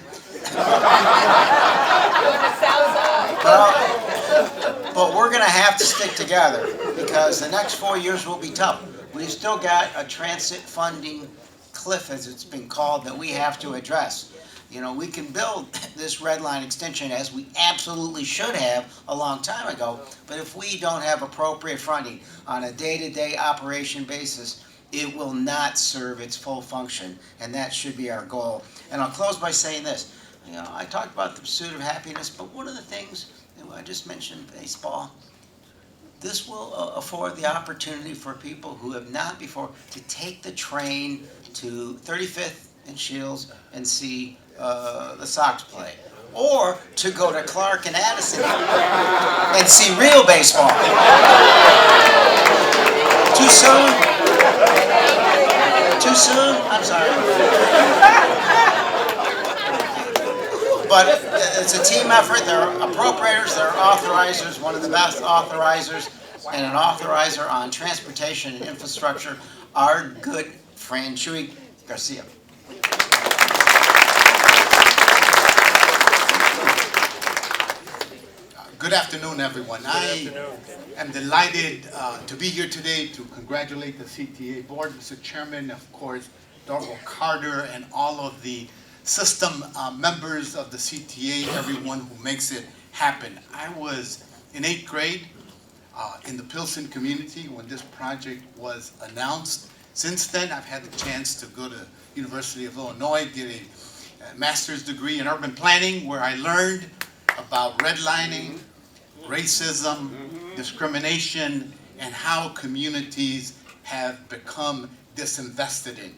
But we're going to have to stick together because the next 4 years will be tough. We've still got a transit funding cliff, as it's been called, that we have to address. You know, we can build this red line extension as we absolutely should have a long time ago, but if we don't have appropriate funding on a day-to-day operation basis, it will not serve its full function, and that should be our goal. And I'll close by saying this. You know, I talked about the pursuit of happiness, but one of the things, I just mentioned baseball, this will afford the opportunity for people who have not before to take the train to 35th and Shields and see the Sox play. Or to go to Clark and Addison and see real baseball. Too soon? Too soon? I'm sorry. But it's a team effort. There are appropriators, there are authorizers, one of the best authorizers, and an authorizer on transportation and infrastructure, our good friend Chuy Garcia. Good afternoon, everyone. I am delighted to be here today to congratulate the CTA board, Mr. Chairman, of course, Dorval Carter, and all of the system members of the CTA, everyone who makes it happen. I was in 8th grade in the Pilsen community when this project was announced. Since then, I've had the chance to go to University of Illinois, get a master's degree in urban planning, where I learned about redlining, racism, discrimination, and how communities have become disinvested in.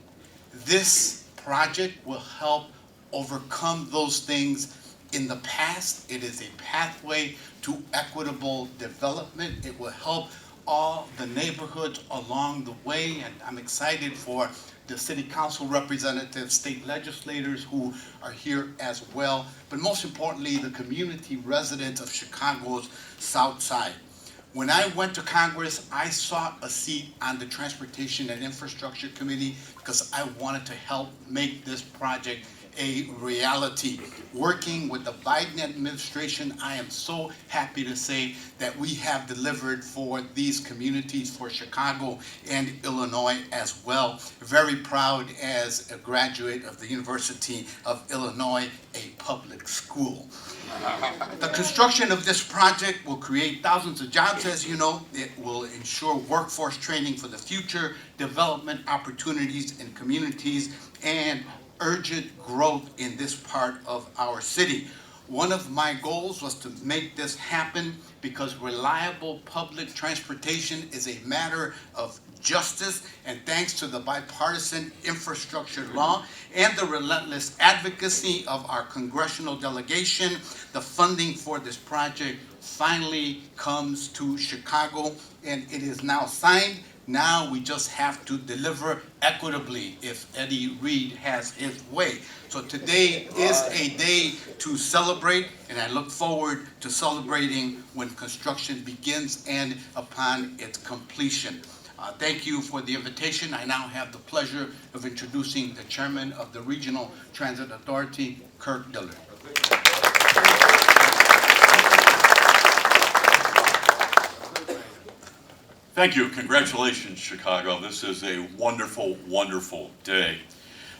This project will help overcome those things in the past. It is a pathway to equitable development. It will help all the neighborhoods along the way, and I'm excited for the city council representatives, state legislators who are here as well, but most importantly, the community residents of Chicago's South Side. When I went to Congress, I sought a seat on the Transportation and Infrastructure Committee because I wanted to help make this project a reality. Working with the Biden administration, I am so happy to say that we have delivered for these communities, for Chicago and Illinois as well. Very proud as a graduate of the University of Illinois, a public school. The construction of this project will create thousands of jobs, as you know. It will ensure workforce training for the future, development opportunities in communities, and urgent growth in this part of our city. One of my goals was to make this happen because reliable public transportation is a matter of justice, and thanks to the bipartisan infrastructure law and the relentless advocacy of our congressional delegation, the funding for this project finally comes to Chicago, and it is now signed. Now we just have to deliver equitably if Eddie Reed has his way. So today is a day to celebrate, and I look forward to celebrating when construction begins and upon its completion. Thank you for the invitation. I now have the pleasure of introducing the chairman of the Regional Transit Authority, Kirk Dillard. Thank you. Congratulations, Chicago. This is a wonderful, wonderful day.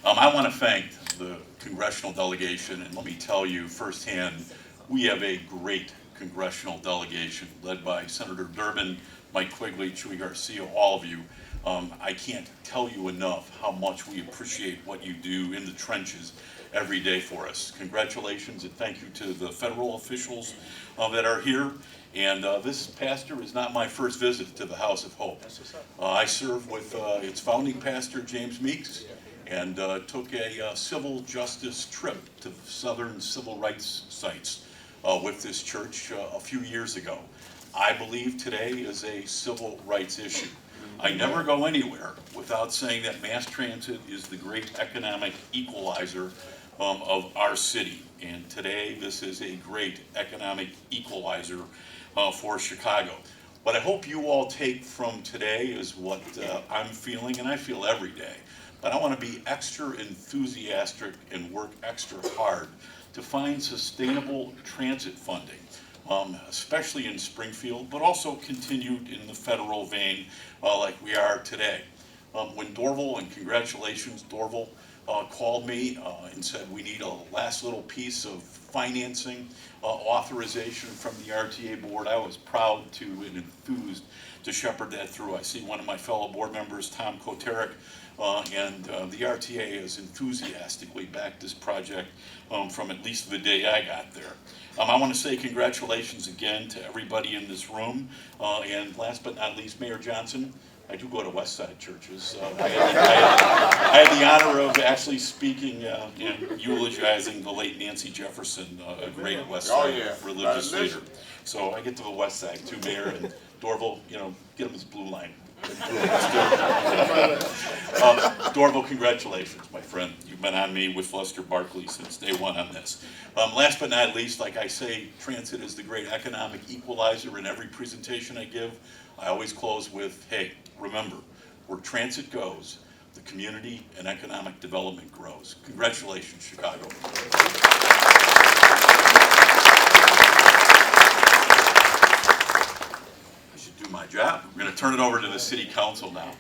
I want to thank the congressional delegation, and let me tell you firsthand, we have a great congressional delegation led by Senator Durbin, Mike Quigley, Chuy Garcia, all of you. I can't tell you enough how much we appreciate what you do in the trenches every day for us. Congratulations and thank you to the federal officials that are here. And this, Pastor, is not my first visit to the House of Hope. I served with its founding pastor, James Meeks, and took a civil justice trip to southern civil rights sites with this church a few years ago. I believe today is a civil rights issue. I never go anywhere without saying that mass transit is the great economic equalizer of our city. And today, this is a great economic equalizer for Chicago. What I hope you all take from today is what I'm feeling, and I feel every day. But I want to be extra enthusiastic and work extra hard to find sustainable transit funding, especially in Springfield, but also continued in the federal vein like we are today. When Dorval, and congratulations Dorval, called me and said we need a last little piece of financing authorization from the RTA board, I was proud to and enthused to shepherd that through. I see one of my fellow board members, Tom Koterick, and the RTA has enthusiastically backed this project from at least the day I got there. I want to say congratulations again to everybody in this room, and last but not least, Mayor Johnson. I do go to West Side churches. I had the honor of actually speaking and eulogizing the late Nancy Jefferson, a great West Side religious leader. So I get to the West Side too, Mayor, and Dorval, you know, get him his blue line. Dorval, congratulations, my friend. You've been on me with Lester Barkley since day one on this. Last but not least, like I say, transit is the great economic equalizer in every presentation I give. I always close with, hey, remember, where transit goes, the community and economic development grows. Congratulations, Chicago. I should do my job. We're going to turn it over to the City Council now.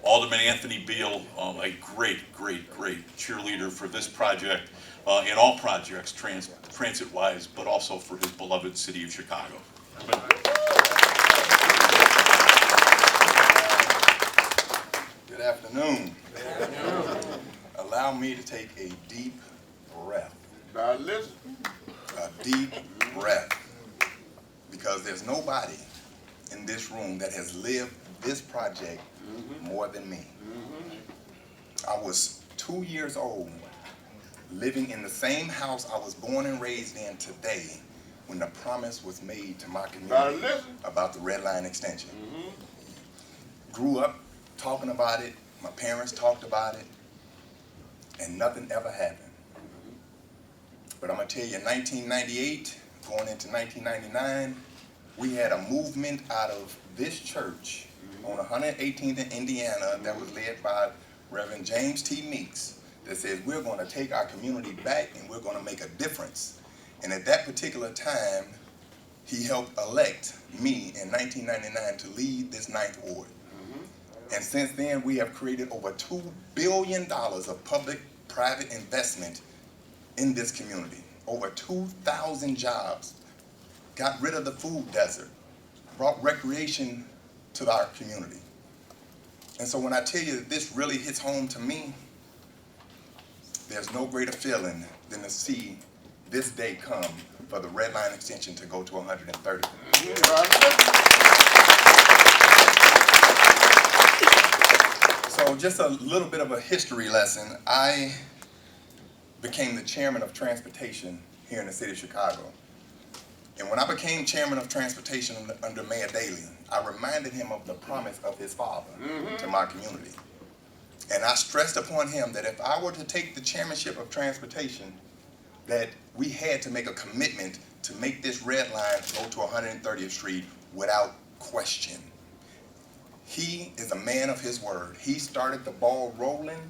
Alderman Anthony Beal, a great cheerleader for this project and all projects transit-wise, but also for his beloved city of Chicago. Good afternoon. Allow me to take a deep breath. Now listen. A deep breath. Because there's nobody in this room that has lived this project more than me. I was 2 years old, living in the same house I was born and raised in today when the promise was made to my community about the Red Line extension. Grew up talking about it, my parents talked about it, and nothing ever happened. But I'm gonna tell you, in 1998, going into 1999, we had a movement out of this church on 118th in Indiana that was led by Reverend James T. Meeks that says we're gonna take our community back and we're gonna make a difference. And at that particular time, he helped elect me in 1999 to lead this 9th Ward. And since then, we have created over $2 billion of public-private investment in this community. Over 2,000 jobs, got rid of the food desert, brought recreation to our community. And so when I tell you that this really hits home to me, there's no greater feeling than to see this day come for the red line extension to go to 130. So just a little bit of a history lesson. I became the chairman of transportation here in the city of Chicago. And when I became chairman of transportation under Mayor Daley, I reminded him of the promise of his father to my community. And I stressed upon him that if I were to take the chairmanship of transportation, that we had to make a commitment to make this red line go to 130th Street without question. He is a man of his word. He started the ball rolling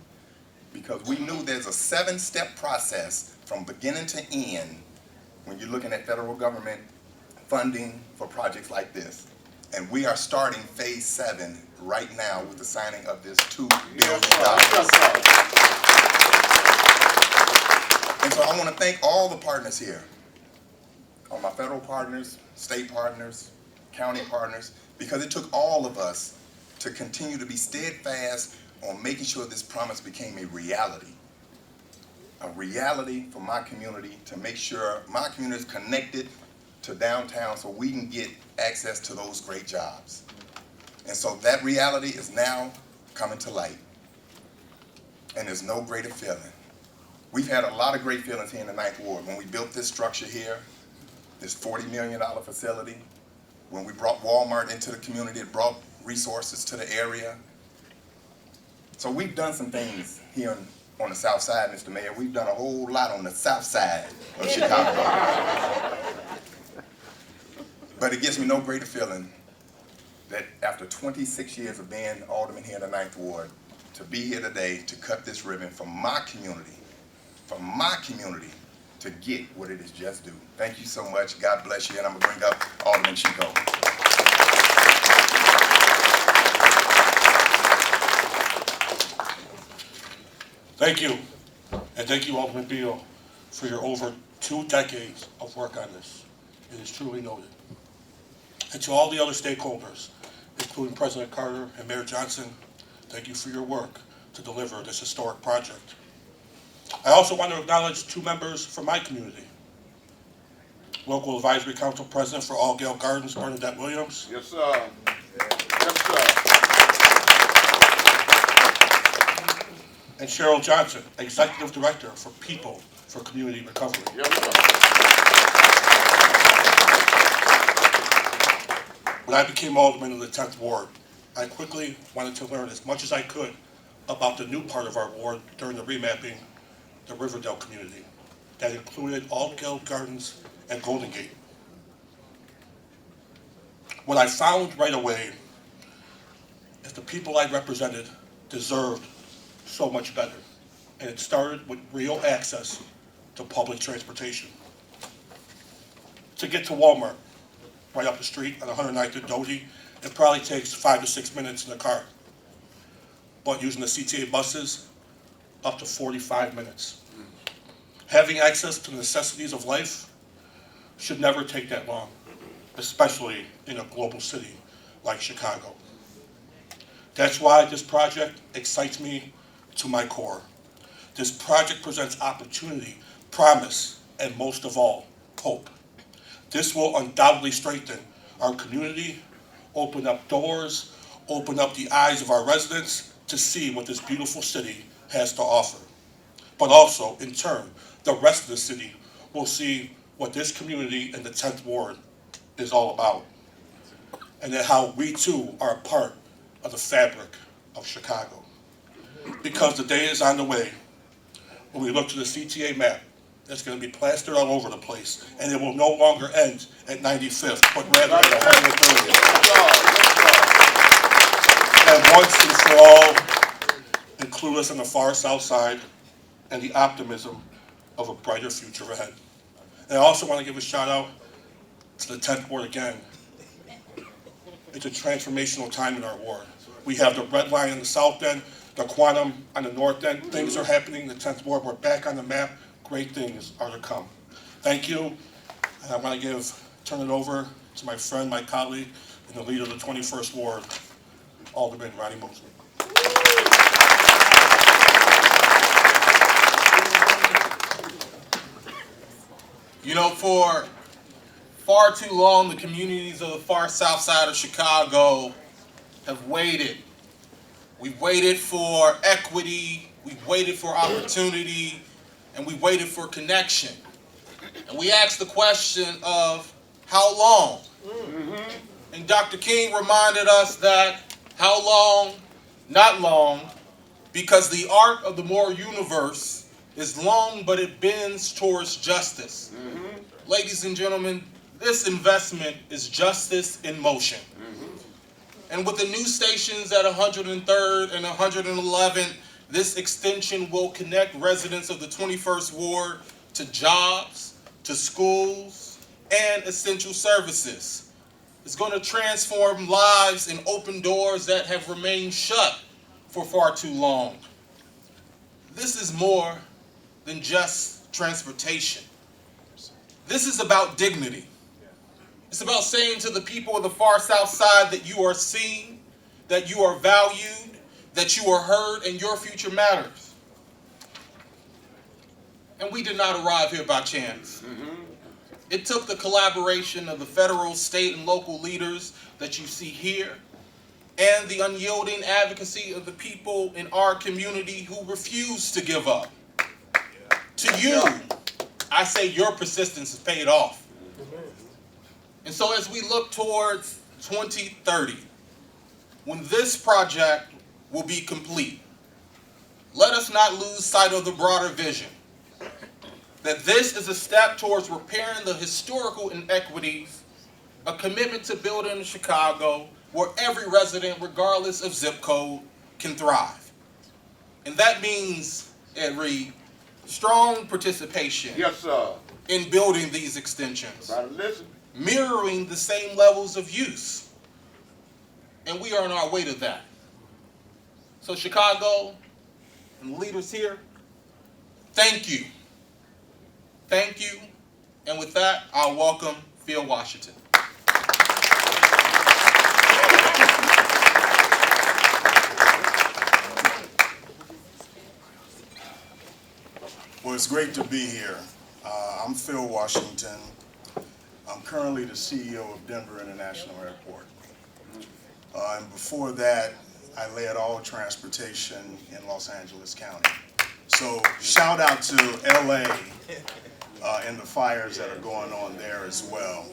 because we knew there's a 7-step process from beginning to end when you're looking at federal government funding for projects like this. And we are starting phase 7 right now with the signing of this $2 billion. And so I want to thank all the partners here, all my federal partners, state partners, county partners, because it took all of us to continue to be steadfast on making sure this promise became a reality for my community, to make sure my community is connected to downtown so we can get access to those great jobs. And so that reality is now coming to light. And there's no greater feeling. We've had a lot of great feelings here in the 9th Ward. When we built this structure here, this $40 million facility, when we brought Walmart into the community, it brought resources to the area. So we've done some things here on the south side, Mr. Mayor. We've done a whole lot on the south side of Chicago. But it gives me no greater feeling that after 26 years of being alderman here in the 9th Ward, to be here today to cut this ribbon for my community, to get what it is just due. Thank you so much. God bless you. And I'm going to bring up Alderman Chico. Thank you. And thank you, Alderman Beal, for your over 2 decades of work on this. It is truly noted. And to all the other stakeholders, including President Carter and Mayor Johnson, thank you for your work to deliver this historic project. I also want to acknowledge 2 members from my community. Local Advisory Council President for All Gale Gardens, Bernadette Williams. Yes, sir. Yes, sir. And Cheryl Johnson, Executive Director for People for Community Recovery. Yes, sir. When I became alderman of the 10th Ward, I quickly wanted to learn as much as I could about the new part of our ward during the remapping, the Riverdale community, that included All Gale Gardens and Golden Gate. What I found right away is the people I represented deserved so much better, and it started with real access to public transportation. To get to Walmart, right up the street on 109th and Doty, it probably takes 5 to 6 minutes in the car. But using the CTA buses, up to 45 minutes. Having access to the necessities of life should never take that long, especially in a global city like Chicago. That's why this project excites me to my core. This project presents opportunity, promise, and most of all, hope. This will undoubtedly strengthen our community, open up doors, open up the eyes of our residents to see what this beautiful city has to offer. But also, in turn, the rest of the city will see what this community in the 10th Ward is all about, and then how we too are a part of the fabric of Chicago. Because the day is on the way when we look to the CTA map that's going to be plastered all over the place, and it will no longer end at 95th, but rather at 130th. And once and for all, include us on the far south side and the optimism of a brighter future ahead. And I also want to give a shout out to the 10th Ward again. It's a transformational time in our ward. We have the red line in the south end, the quantum on the north end. Things are happening in the 10th Ward. We're back on the map. Great things are to come. Thank you. And I want to turn it over to my friend, my colleague, and the leader of the 21st Ward, Alderman Ronnie Mosley. You know, for far too long, the communities of the far south side of Chicago have waited. We've waited for equity, we've waited for opportunity, and we waited for connection. And we asked the question of how long? And Dr. King reminded us that how long, not long, because the arc of the moral universe is long, but it bends towards justice. Ladies and gentlemen, this investment is justice in motion. And with the new stations at 103rd and 111th, this extension will connect residents of the 21st Ward to jobs, to schools, and essential services. It's going to transform lives and open doors that have remained shut for far too long. This is more than just transportation. This is about dignity. It's about saying to the people of the far south side that you are seen, that you are valued, that you are heard, and your future matters. And we did not arrive here by chance. It took the collaboration of the federal, state, and local leaders that you see here, and the unyielding advocacy of the people in our community who refuse to give up. To you, I say your persistence has paid off. And so as we look towards 2030, when this project will be complete, let us not lose sight of the broader vision, that this is a step towards repairing the historical inequities, a commitment to building a Chicago where every resident, regardless of zip code, can thrive. And that means, Ed Reed, strong participation in building these extensions, mirroring the same levels of use. And we are on our way to that. So Chicago and the leaders here, thank you. Thank you. And with that, I'll welcome Phil Washington. Well, it's great to be here. I'm Phil Washington. I'm currently the CEO of Denver International Airport. And before that, I led all transportation in Los Angeles County. So shout out to LA and the fires that are going on there as well.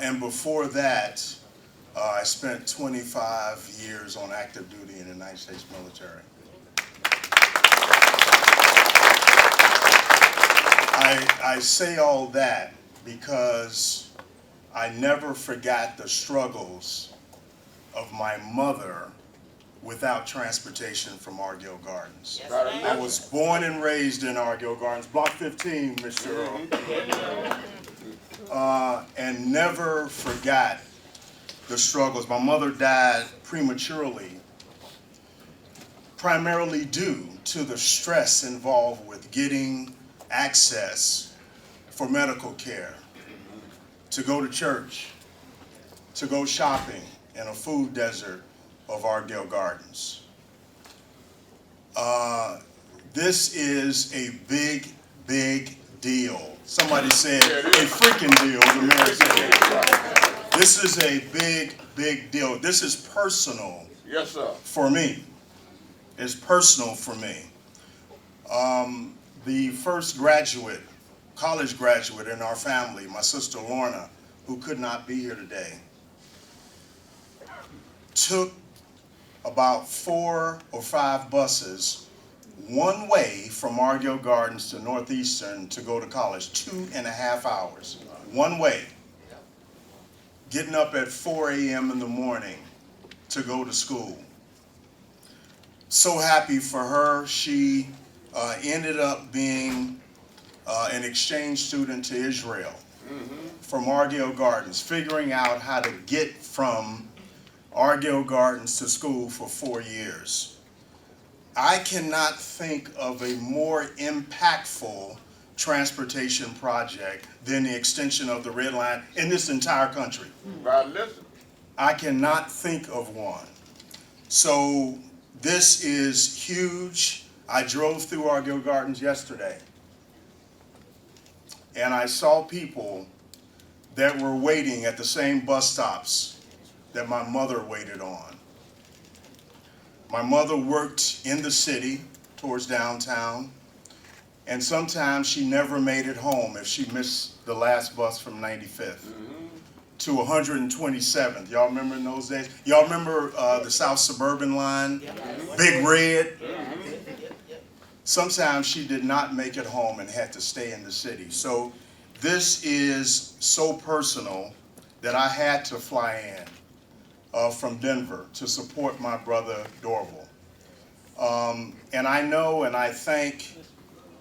And before that, I spent 25 years on active duty in the United States military. I say all that because I never forgot the struggles of my mother without transportation from Argyle Gardens. Yes, I was born and raised in Argyle Gardens, Block 15, Mr. Earl. And never forgot the struggles. My mother died prematurely, primarily due to the stress involved with getting access for medical care, to go to church, to go shopping in a food desert of Argyle Gardens. This is a big, big deal. Somebody said a freaking deal, the mayor said. This is a big, big deal. This is personal for me. It's personal for me. The first graduate, college graduate in our family, my sister Lorna, who could not be here today, took about 4 or 5 buses one way from Argyle Gardens to Northeastern to go to college, 2.5 hours, one way. Getting up at 4 a.m. in the morning to go to school. So happy for her. She ended up being an exchange student to Israel from Argyle Gardens, figuring out how to get from Argyle Gardens to school for 4 years. I cannot think of a more impactful transportation project than the extension of the Red Line in this entire country. I cannot think of one. So this is huge. I drove through Argyle Gardens yesterday. and I saw people that were waiting at the same bus stops that my mother waited on. My mother worked in the city towards downtown, and sometimes she never made it home if she missed the last bus from 95th to 127th. Y'all remember in those days? Y'all remember the South Suburban line? Big Red? Sometimes she did not make it home and had to stay in the city. So this is so personal that I had to fly in from Denver to support my brother Dorval. And I know and I thank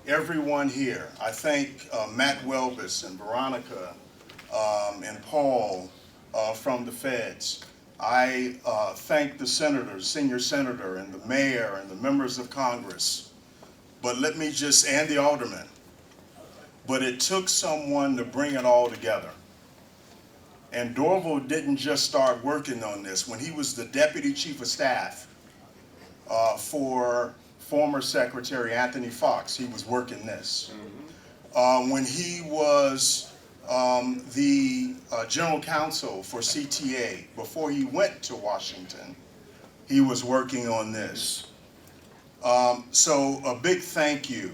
everyone here. I thank Matt Welbus and Veronica and Paul from the feds. I thank the senators, senior senator and the mayor and the members of Congress. But let me just, and the aldermen. But it took someone to bring it all together. And Dorval didn't just start working on this. When he was the deputy chief of staff for former Secretary Anthony Fox, he was working this. When he was the general counsel for CTA, before he went to Washington, he was working on this. So a big thank you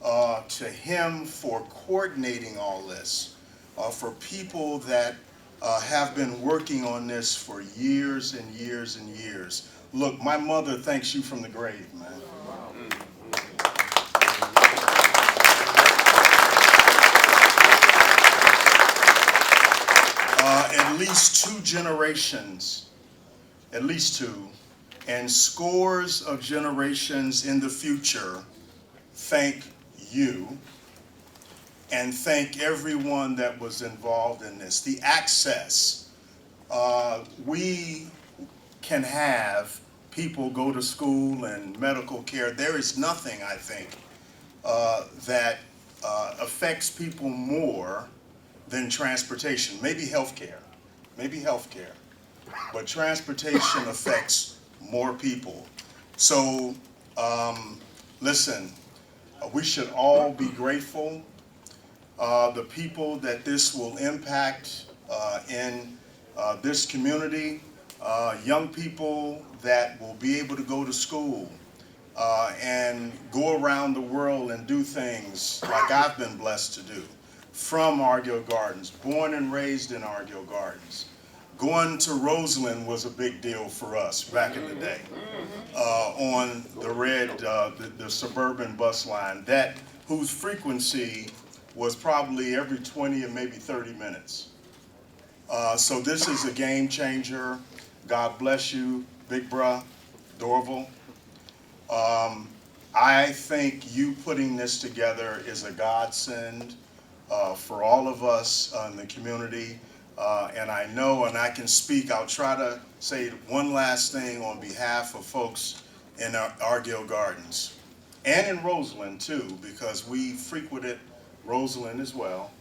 to him for coordinating all this, for people that have been working on this for years and years and years. Look, my mother thanks you from the grave, man. At least 2 generations, at least 2, and scores of generations in the future thank you and thank everyone that was involved in this. The access, we can have people go to school and medical care. There is nothing, I think, that affects people more than transportation. Maybe healthcare, but transportation affects more people. So listen, we should all be grateful. The people that this will impact in this community, young people that will be able to go to school and go around the world and do things like I've been blessed to do from Argyle Gardens, born and raised in Argyle Gardens. Going to Roseland was a big deal for us back in the day on the suburban bus line, whose frequency was probably every 20 or maybe 30 minutes. So this is a game changer. God bless you, Big Bruh, Dorval. I think you putting this together is a godsend for all of us in the community. And I know, and I can speak, I'll try to say one last thing on behalf of folks in Argyle Gardens and in Roseland too, because we frequented Roseland as well.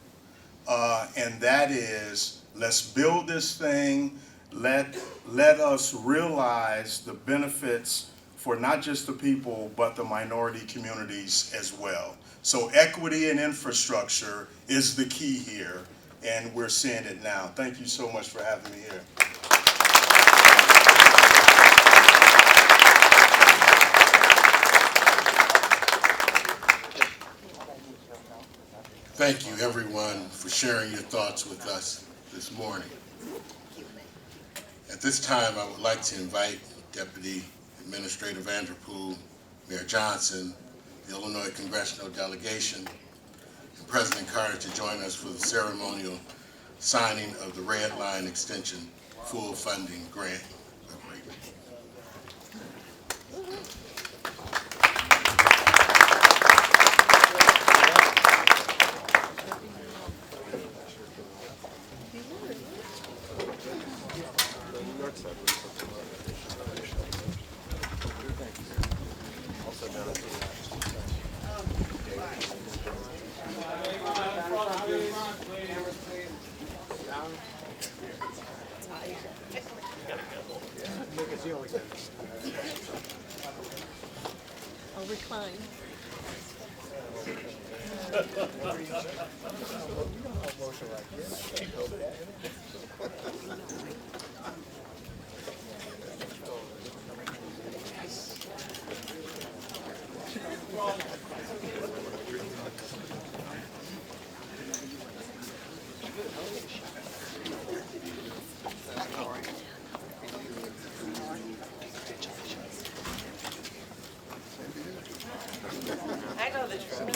And that is, let's build this thing. Let us realize the benefits for not just the people, but the minority communities as well. So equity and infrastructure is the key here, and we're seeing it now. Thank you so much for having me here. Thank you, everyone, for sharing your thoughts with us this morning. At this time, I would like to invite Deputy Administrator Vanderpool, Mayor Johnson, the Illinois Congressional Delegation, and President Carter to join us for the ceremonial signing of the Red Line Extension Full Funding Grant Agreement. I'll recline. I know the truth.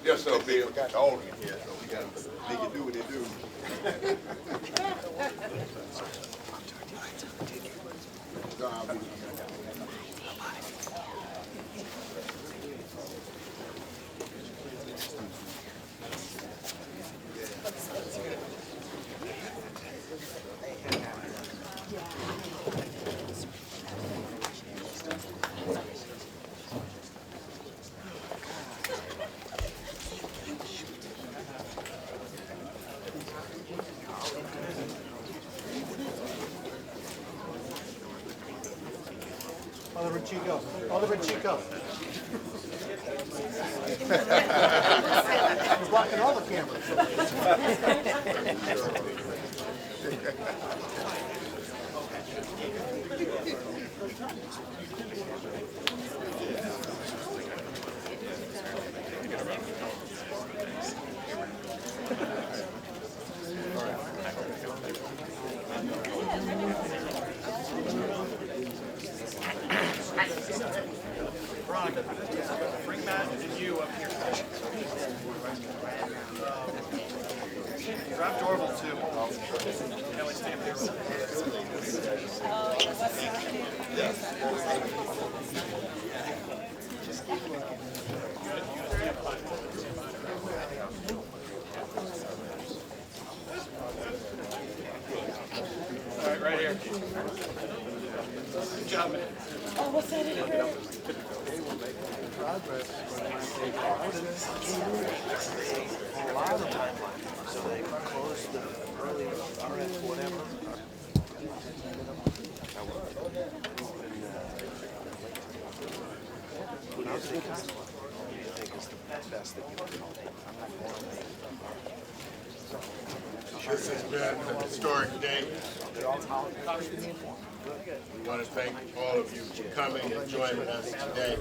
Yes, sir, Bill. We got the audience here, so we got to make it do what it do. Oliver Chico. Oliver Chico. You're blocking all the cameras. Bring Matt and you up here. Grab Dorval too. Kelly, stay up here. All right, right here. Good job, man. Oh, what's that in here? A lot of timelines, so they closed the early RF whatever. Who do you think is the best that you can do? This has been a historic day. We want to thank all of you for coming and joining us today.